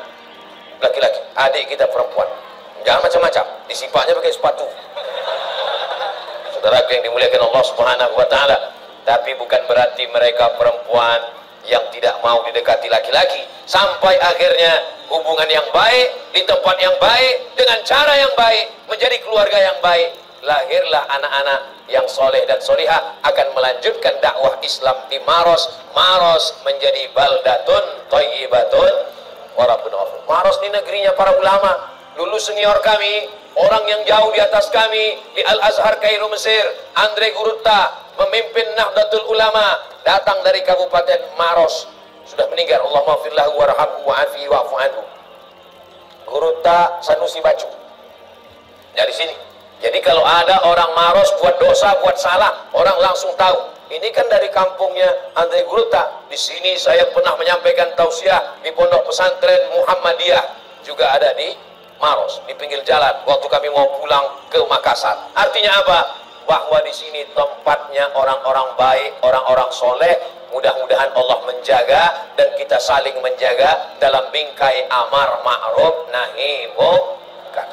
laki-laki, adik kita perempuan. Jangan macam-macam, disipaknya pakai sepatu. Saudara yang dimuliakan Allah Subhanahu wa taala, tapi bukan berarti mereka perempuan yang tidak mau didekati laki-laki, sampai akhirnya hubungan yang baik di tempat yang baik dengan cara yang baik, menjadi keluarga yang baik, lahirlah anak-anak yang soleh dan solihah, akan melanjutkan dakwah Islam di Maros. Maros menjadi baldatun thayyibatun wa rabbun ghafur. Maros ini negerinya para ulama. Dulu senior kami, orang yang jauh di atas kami di Al-Azhar Kairo Mesir, Andre Gurutta, memimpin Nahdlatul Ulama, datang dari Kabupaten Maros, sudah meninggal, Allahumma firlahu warhamhu wa'afihi wa'fu anhu. Gurutta Sanusi Bacu dari sini. Jadi kalau ada orang Maros buat dosa, buat salah, orang langsung tahu. Ini kan dari kampungnya Andre Gurutta. Di sini saya pernah menyampaikan tausiah di Pondok Pesantren Muhammadiyah, juga ada di Maros, di pinggir jalan, waktu kami mau pulang ke Makassar. Artinya apa? Bahwa di sini tempatnya orang-orang baik, orang-orang soleh. Mudah-mudahan Allah menjaga dan kita saling menjaga dalam bingkai amar ma'ruf nahi munkar.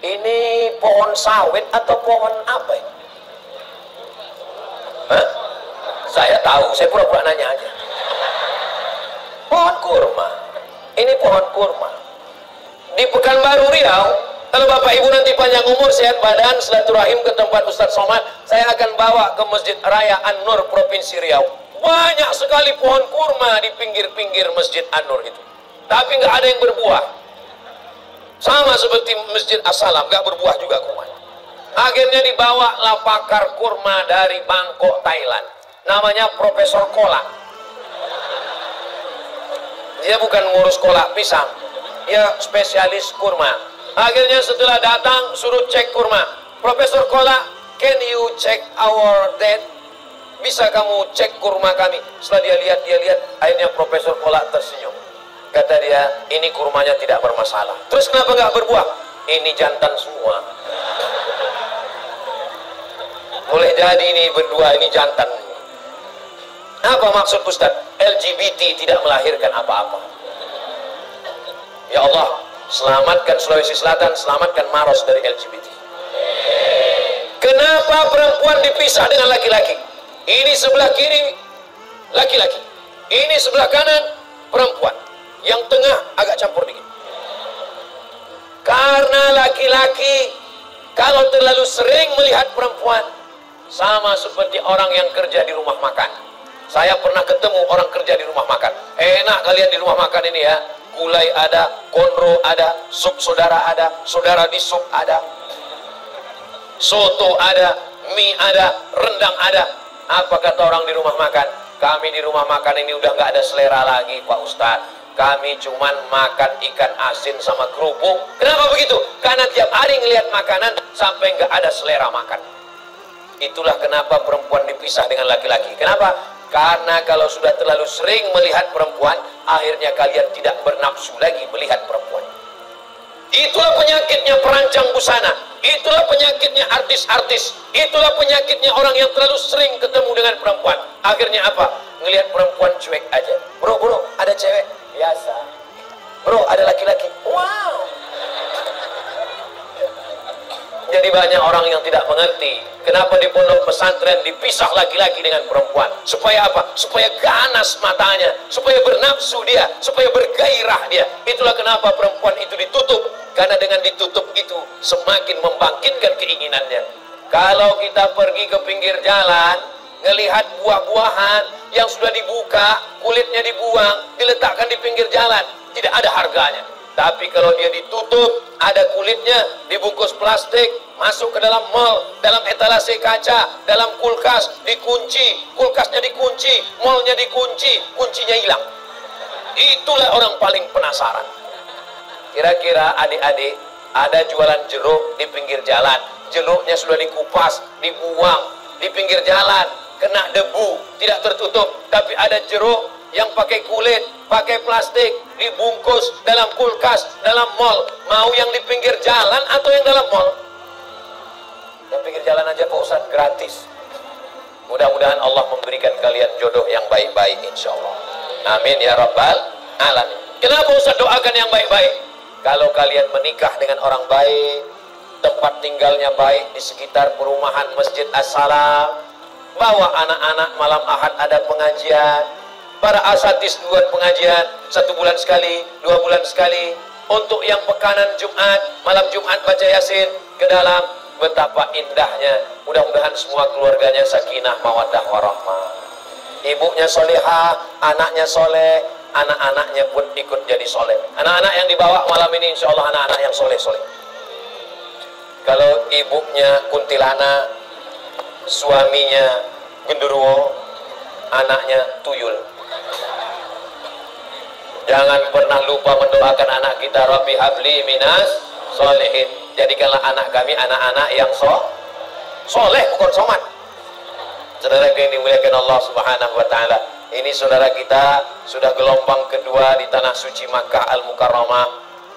Ini pohon sawit atau pohon apa ini? Hah? Saya tahu, saya pura-pura nanya aja. Pohon kurma. Ini pohon kurma. Di Pekanbaru Riau, kalau Bapak Ibu nanti panjang umur, sehat badan, silaturahim ke tempat Ustadz Somad, saya akan bawa ke Masjid Raya An-Nur Provinsi Riau. Banyak sekali pohon kurma di pinggir-pinggir Masjid An-Nur itu, tapi nggak ada yang berbuah. Sama seperti Masjid As-Salam, nggak berbuah juga kurma. Akhirnya dibawa lah pakar kurma dari Bangkok, Thailand, namanya Profesor Kolak. Dia bukan ngurus kolak pisang, dia spesialis kurma. Akhirnya setelah datang, suruh cek kurma. Profesor Kolak, can you check our date? Bisa kamu cek kurma kami? Setelah dia lihat, akhirnya Profesor Kolak tersenyum. Kata dia, ini kurmanya tidak bermasalah. Terus kenapa nggak berbuah? Ini jantan semua. Boleh jadi ini berdua, ini jantan. Apa maksud Ustaz? LGBT tidak melahirkan apa-apa. Ya Allah, selamatkan Sulawesi Selatan, selamatkan Maros dari LGBT. Kenapa perempuan dipisah dengan laki-laki? Ini sebelah kiri laki-laki, ini sebelah kanan perempuan, yang tengah agak campur dikit. Karena laki-laki kalau terlalu sering melihat perempuan, sama seperti orang yang kerja di rumah makan. Saya pernah ketemu orang kerja di rumah makan. Enak kalian di rumah makan ini ya. Gulai ada, konro ada, sup saudara ada, saudara di sup ada, soto ada, mie ada, rendang ada. Apa kata orang di rumah makan? Kami di rumah makan ini udah nggak ada selera lagi Pak Ustadz. Kami cuman makan ikan asin sama kerupuk. Kenapa begitu? Karena tiap hari ngelihat makanan sampai nggak ada selera makan. Itulah kenapa perempuan dipisah dengan laki-laki. Kenapa? Karena kalau sudah terlalu sering melihat perempuan, akhirnya kalian tidak bernafsu lagi melihat perempuan. Itulah penyakitnya perancang busana, itulah penyakitnya artis-artis, itulah penyakitnya orang yang terlalu sering ketemu dengan perempuan. Akhirnya apa? Ngelihat perempuan cuek aja. Bro, ada cewek? Biasa. Bro, ada laki-laki? Wow. Jadi banyak orang yang tidak mengerti kenapa di pondok pesantren dipisah laki-laki dengan perempuan. Supaya apa? Supaya ganas matanya, supaya bernafsu dia, supaya bergairah dia. Itulah kenapa perempuan itu ditutup. Karena dengan ditutup itu semakin membangkitkan keinginannya. Kalau kita pergi ke pinggir jalan, ngelihat buah-buahan yang sudah dibuka, kulitnya dibuang, diletakkan di pinggir jalan, tidak ada harganya. Tapi kalau dia ditutup, ada kulitnya, dibungkus plastik, masuk ke dalam mall, dalam etalase kaca, dalam kulkas, dikunci, kulkasnya dikunci, mallnya dikunci, kuncinya hilang. Itulah orang paling penasaran. Kira-kira adik-adik, ada jualan jeruk di pinggir jalan, jeruknya sudah dikupas, dibuang di pinggir jalan, kena debu, tidak tertutup, tapi ada jeruk yang pakai kulit, pakai plastik, dibungkus dalam kulkas, dalam mall. Mau yang di pinggir jalan atau yang dalam mall? Yang pinggir jalan aja Pak Ustadz gratis. Mudah-mudahan Allah memberikan kalian jodoh yang baik-baik insyaallah. Amin ya rabbal alamin. Kenapa Ustadz doakan yang baik-baik? Kalau kalian menikah dengan orang baik, tempat tinggalnya baik di sekitar perumahan Masjid As-Salam, bawa anak-anak malam Ahad ada pengajian, para asatis buat pengajian 1 bulan sekali, 2 bulan sekali. Untuk yang pekanan Jumat, malam Jumat baca Yasin ke dalam, betapa indahnya. Mudah-mudahan semua keluarganya sakinah mawaddah warahmah. Ibunya solehah, anaknya soleh, anak-anaknya pun ikut jadi soleh. Anak-anak yang dibawa malam ini insya Allah anak-anak yang soleh-soleh. Kalau ibunya kuntilanak, suaminya genderuwo, anaknya tuyul. Jangan pernah lupa mendoakan anak kita, Rabbi habli minas solehin. Jadikanlah anak kami anak-anak yang soleh, bukan somat. Saudara yang dimuliakan Allah Subhanahu wa ta'ala, ini saudara kita sudah gelombang kedua di tanah suci Makkah Al-Mukarramah.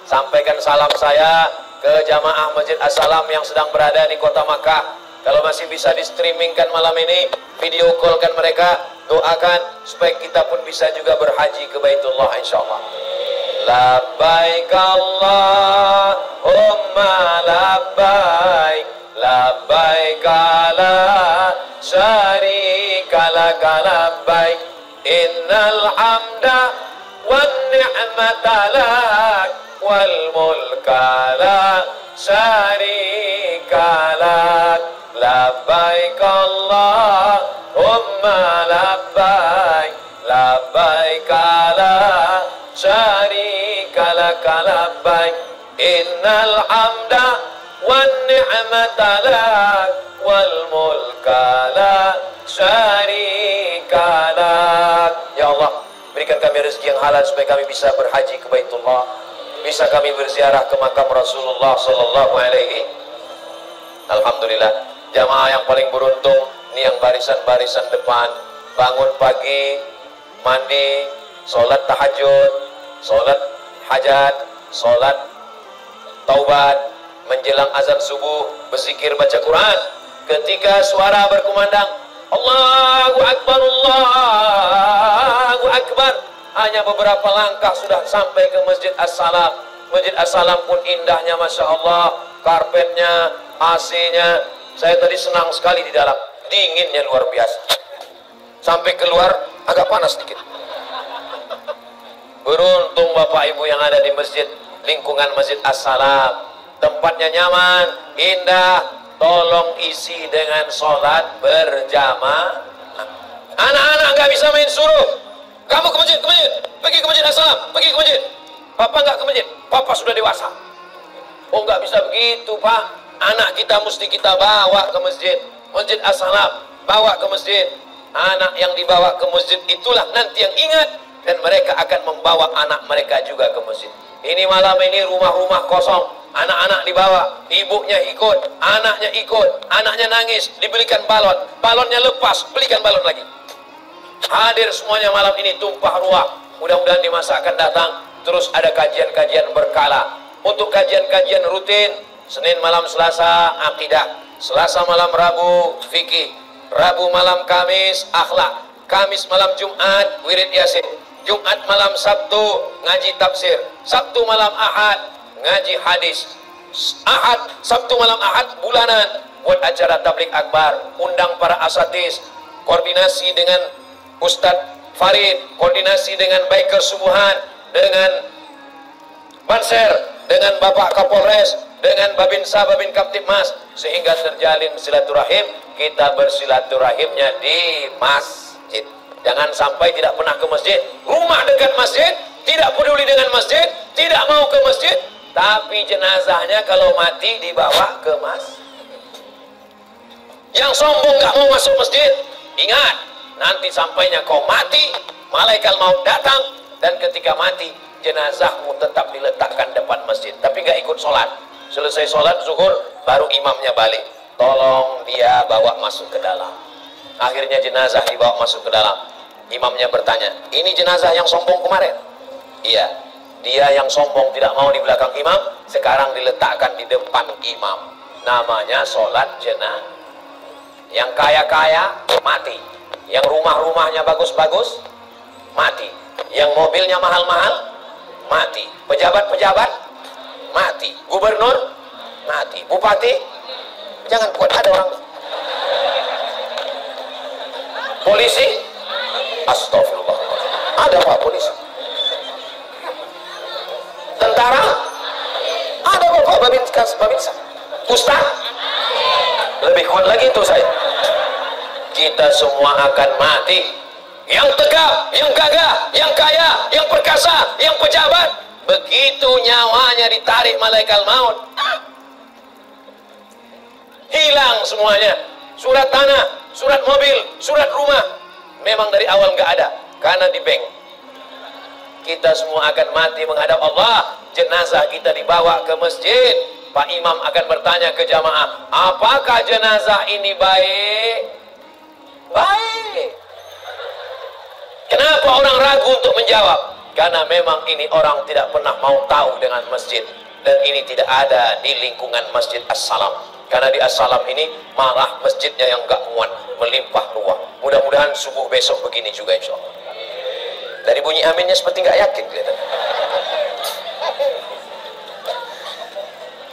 Sampaikan salam saya ke jamaah Masjid As-Salam yang sedang berada di kota Makkah. Kalau masih bisa di streamingkan malam ini, video callkan mereka, doakan supaya kita pun bisa juga berhaji ke Baitullah insyaallah. Labbaik Allahumma labbaik, labbaik la syarika lak labbaik, innal hamda wan ni'mata lak wal mulka la syarika lak. Labbaik Allahumma labbaik, labbaik la syarika lak labbaik, innal hamda wan ni'mata lak wal mulka la syarika lak. Ya Allah, berikan kami rezeki yang halal supaya kami bisa berhaji ke Baitullah, bisa kami berziarah ke makam Rasulullah sallallahu alaihi. Alhamdulillah, jamaah yang paling beruntung ini yang barisan-barisan depan, bangun pagi, mandi, sholat tahajud, sholat hajat, sholat taubat, menjelang azan subuh, berzikir baca Quran. Ketika suara berkumandang Allahu Akbar, Allahu Akbar, hanya beberapa langkah sudah sampai ke Masjid As-Salam. Masjid As-Salam pun indahnya Masya Allah, karpetnya, AC-nya. Saya tadi senang sekali di dalam, dinginnya luar biasa. Sampai keluar agak panas sedikit. Beruntung Bapak Ibu yang ada di masjid, lingkungan Masjid As-Salam, tempatnya nyaman, indah. Tolong isi dengan sholat berjamaah. Anak-anak nggak bisa main suruh, kamu ke masjid, pergi ke Masjid As-Salam, pergi ke masjid. Papa nggak ke masjid, papa sudah dewasa. Oh nggak bisa begitu Pak, anak kita mesti kita bawa ke masjid. Masjid As-Salam, bawa ke masjid. Anak yang dibawa ke masjid itulah nanti yang ingat, dan mereka akan membawa anak mereka juga ke masjid. Ini malam ini rumah-rumah kosong, anak-anak dibawa, ibunya ikut, anaknya ikut, anaknya nangis, dibelikan balon, balonnya lepas, belikan balon lagi. Hadir semuanya malam ini, tumpah ruah. Mudah-mudahan di masa akan datang terus ada kajian-kajian berkala. Untuk kajian-kajian rutin, Senin malam Selasa akidah, Selasa malam Rabu fikih, Rabu malam Kamis akhlak, Kamis malam Jumat wirid Yasin, Jumat malam Sabtu ngaji tafsir, Sabtu malam Ahad ngaji hadis, Ahad Sabtu malam Ahad bulanan buat acara tablik akbar, undang para asatis, koordinasi dengan Ustadz Farid, koordinasi dengan Baikers Subuhan, dengan Banser, dengan Bapak Kapolres, dengan Babin Sa, Babin Kamtibmas, sehingga terjalin silaturahim. Kita bersilaturahimnya di masjid. Jangan sampai tidak pernah ke masjid, rumah dekat masjid, tidak peduli dengan masjid, tidak mau ke masjid, tapi jenazahnya kalau mati dibawa ke masjid. Yang sombong gak mau masuk masjid, ingat, nanti sampainya kau mati, malaikat maut datang, dan ketika mati jenazahmu tetap diletakkan depan masjid, tapi gak ikut sholat. Selesai sholat zuhur baru imamnya balik, tolong dia bawa masuk ke dalam. Akhirnya jenazah dibawa masuk ke dalam. Imamnya bertanya, ini jenazah yang sombong kemarin? Iya, dia yang sombong tidak mau di belakang imam, sekarang diletakkan di depan imam. Namanya sholat jenazah. Yang kaya-kaya mati, yang rumah-rumahnya bagus-bagus mati, yang mobilnya mahal-mahal mati, pejabat-pejabat mati, gubernur mati, bupati jangan buat ada orang, polisi, astagfirullah, ada pak polisi, tentara ada bapak Babinsa, ustaz lebih kuat lagi itu saya. Kita semua akan mati. Yang tegap, yang gagah, yang kaya, yang perkasa, yang pejabat, begitu nyawanya ditarik malaikat maut, hilang semuanya. Surat tanah, surat mobil, surat rumah, memang dari awal nggak ada, karena di bank. Kita semua akan mati menghadap Allah. Jenazah kita dibawa ke masjid. Pak Imam akan bertanya ke jamaah, apakah jenazah ini baik? Baik. Kenapa orang ragu untuk menjawab? Karena memang ini orang tidak pernah mau tahu dengan masjid, dan ini tidak ada di lingkungan Masjid As-Salam. Karena di As-Salam ini marah masjidnya yang gak muat, melimpah ruah. Mudah-mudahan subuh besok begini juga insya Allah. Dari bunyi aminnya seperti gak yakin kelihatan.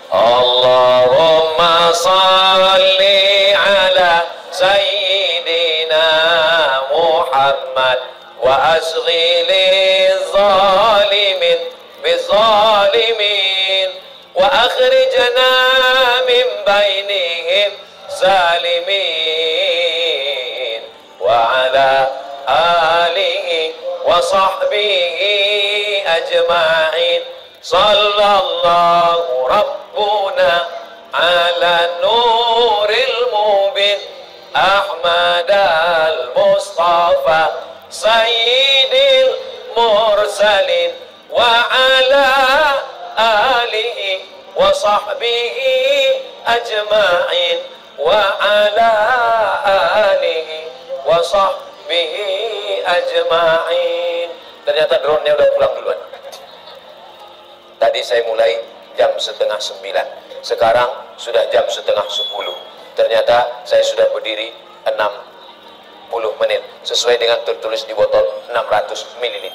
Allahumma salli ala Sayyidina Muhammad wa asghili zalimin bizalimin wa akhrijna min bainihim salimin wa ala alihi wa sahbihi ajma'in. Sallallahu rabbuna ala nuril mubin Ahmad al-Mustafa Sayyidil mursalin wa ala alihi wa sahbihi ajma'in wa ala alihi wa sahbihi ajma'in. Ternyata drone-nya udah pulang duluan. Tadi saya mulai jam 8:30, sekarang sudah jam 9:30. Ternyata saya sudah berdiri 60 menit sesuai dengan tertulis di botol 600 ml.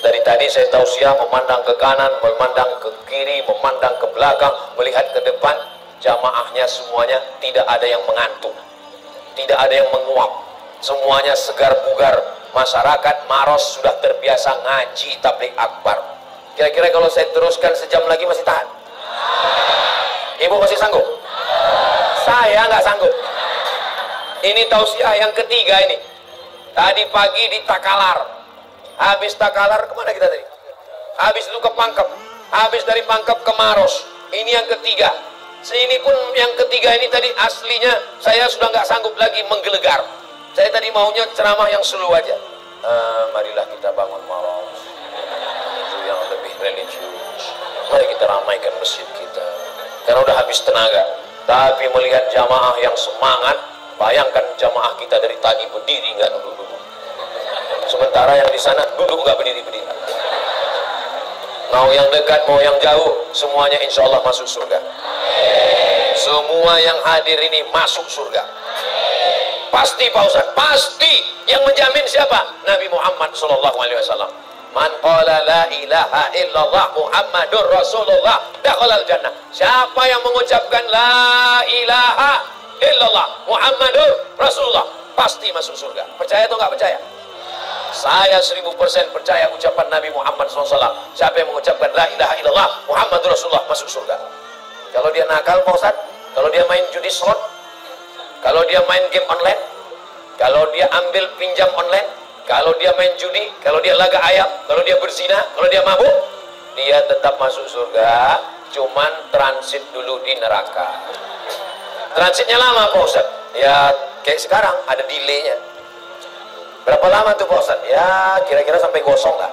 Dari tadi saya tausiah, memandang ke kanan, memandang ke kiri, memandang ke belakang, melihat ke depan. Jamaahnya semuanya tidak ada yang mengantuk, tidak ada yang menguap, semuanya segar bugar. Masyarakat Maros sudah terbiasa ngaji tabligh akbar. Kira-kira kalau saya teruskan sejam lagi masih tahan? Ibu masih sanggup? Saya nggak sanggup. Ini tausiah yang ketiga ini. Tadi pagi di Takalar. Habis Takalar kemana kita tadi? Habis itu ke Pangkep. Habis dari Pangkep ke Maros. Ini yang ketiga. Sini pun yang ketiga ini tadi aslinya saya sudah nggak sanggup lagi menggelegar. Saya tadi maunya ceramah yang slow aja. Marilah kita bangun Maros. Itu yang lebih religius. Mari kita ramaikan masjid kita. Karena udah habis tenaga. Tapi melihat jamaah yang semangat, bayangkan jamaah kita dari tadi berdiri nggak duduk-duduk. Sementara yang di sana duduk nggak berdiri-berdiri. Mau yang dekat, mau yang jauh, semuanya insya Allah masuk surga. Semua yang hadir ini masuk surga. Pasti Pak Ustaz, pasti. Yang menjamin siapa? Nabi Muhammad SAW. Man qala la ilaha illallah Muhammadur Rasulullah dakhalal jannah. Siapa yang mengucapkan la ilaha illallah Muhammadur Rasulullah pasti masuk surga. Percaya atau nggak percaya? Saya 1000% percaya ucapan Nabi Muhammad SAW. Siapa yang mengucapkan la ilaha illallah Muhammadur Rasulullah masuk surga. Kalau dia nakal Pak Ustaz, kalau dia main judi slot, kalau dia main game online, kalau dia ambil pinjam online, kalau dia main judi, kalau dia laga ayam, kalau dia berzina, kalau dia mabuk, dia tetap masuk surga, cuman transit dulu di neraka. Transitnya lama Pak Ustaz. Ya kayak sekarang ada delaynya. Berapa lama tuh Pak Ustaz? Ya kira-kira sampai gosong lah.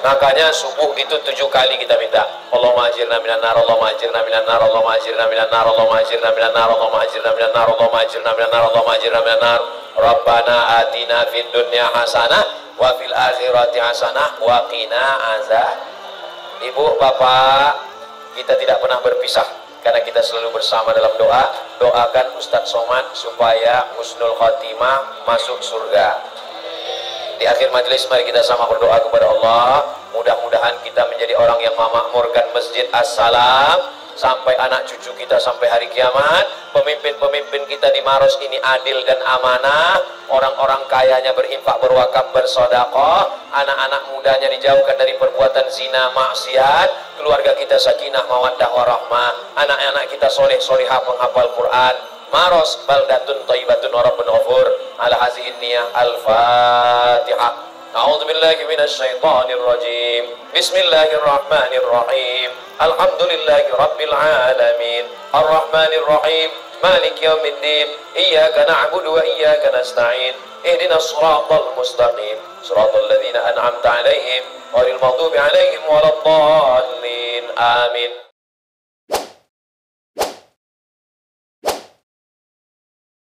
Makanya subuh itu 7 kali kita minta Allahumma ajirna minan nar, Allahumma ajirna minan nar, Allahumma ajirna minan nar, Allahumma ajirna minan nar, Allahumma ajirna minan nar, Allahumma ajirna minan nar, Allahumma ajirna minan nar. Rabbana atina fid dunya hasanah wa fil akhirati hasanah wa qina azab. Ibu, bapak, kita tidak pernah berpisah karena kita selalu bersama dalam doa. Doakan Ustadz Somad supaya husnul khotimah masuk surga. Di akhir majelis mari kita sama berdoa kepada Allah. Mudah-mudahan kita menjadi orang yang memakmurkan Masjid As-Salam sampai anak cucu kita sampai hari kiamat. Pemimpin-pemimpin kita di Maros ini adil dan amanah. Orang-orang kayanya berinfak, berwakaf, bersedekah. Anak-anak mudanya dijauhkan dari perbuatan zina, maksiat. Keluarga kita sakinah, mawaddah, warahmah. Anak-anak kita soleh, solihah, penghafal Quran. Maros baldatun thayyibatun wa rabbun ghafur. Ala hazihi niyah al-Fatihah. A'udzu billahi minasy syaithanir rajim. Bismillahirrahmanirrahim. Alhamdulillahi rabbil alamin. Arrahmanir rahim. Maliki yaumiddin. Iyyaka na'budu wa iyyaka nasta'in. Ihdinas shiratal mustaqim. Shiratal ladzina an'amta 'alaihim ghairil maghdubi 'alaihim waladdallin. Amin.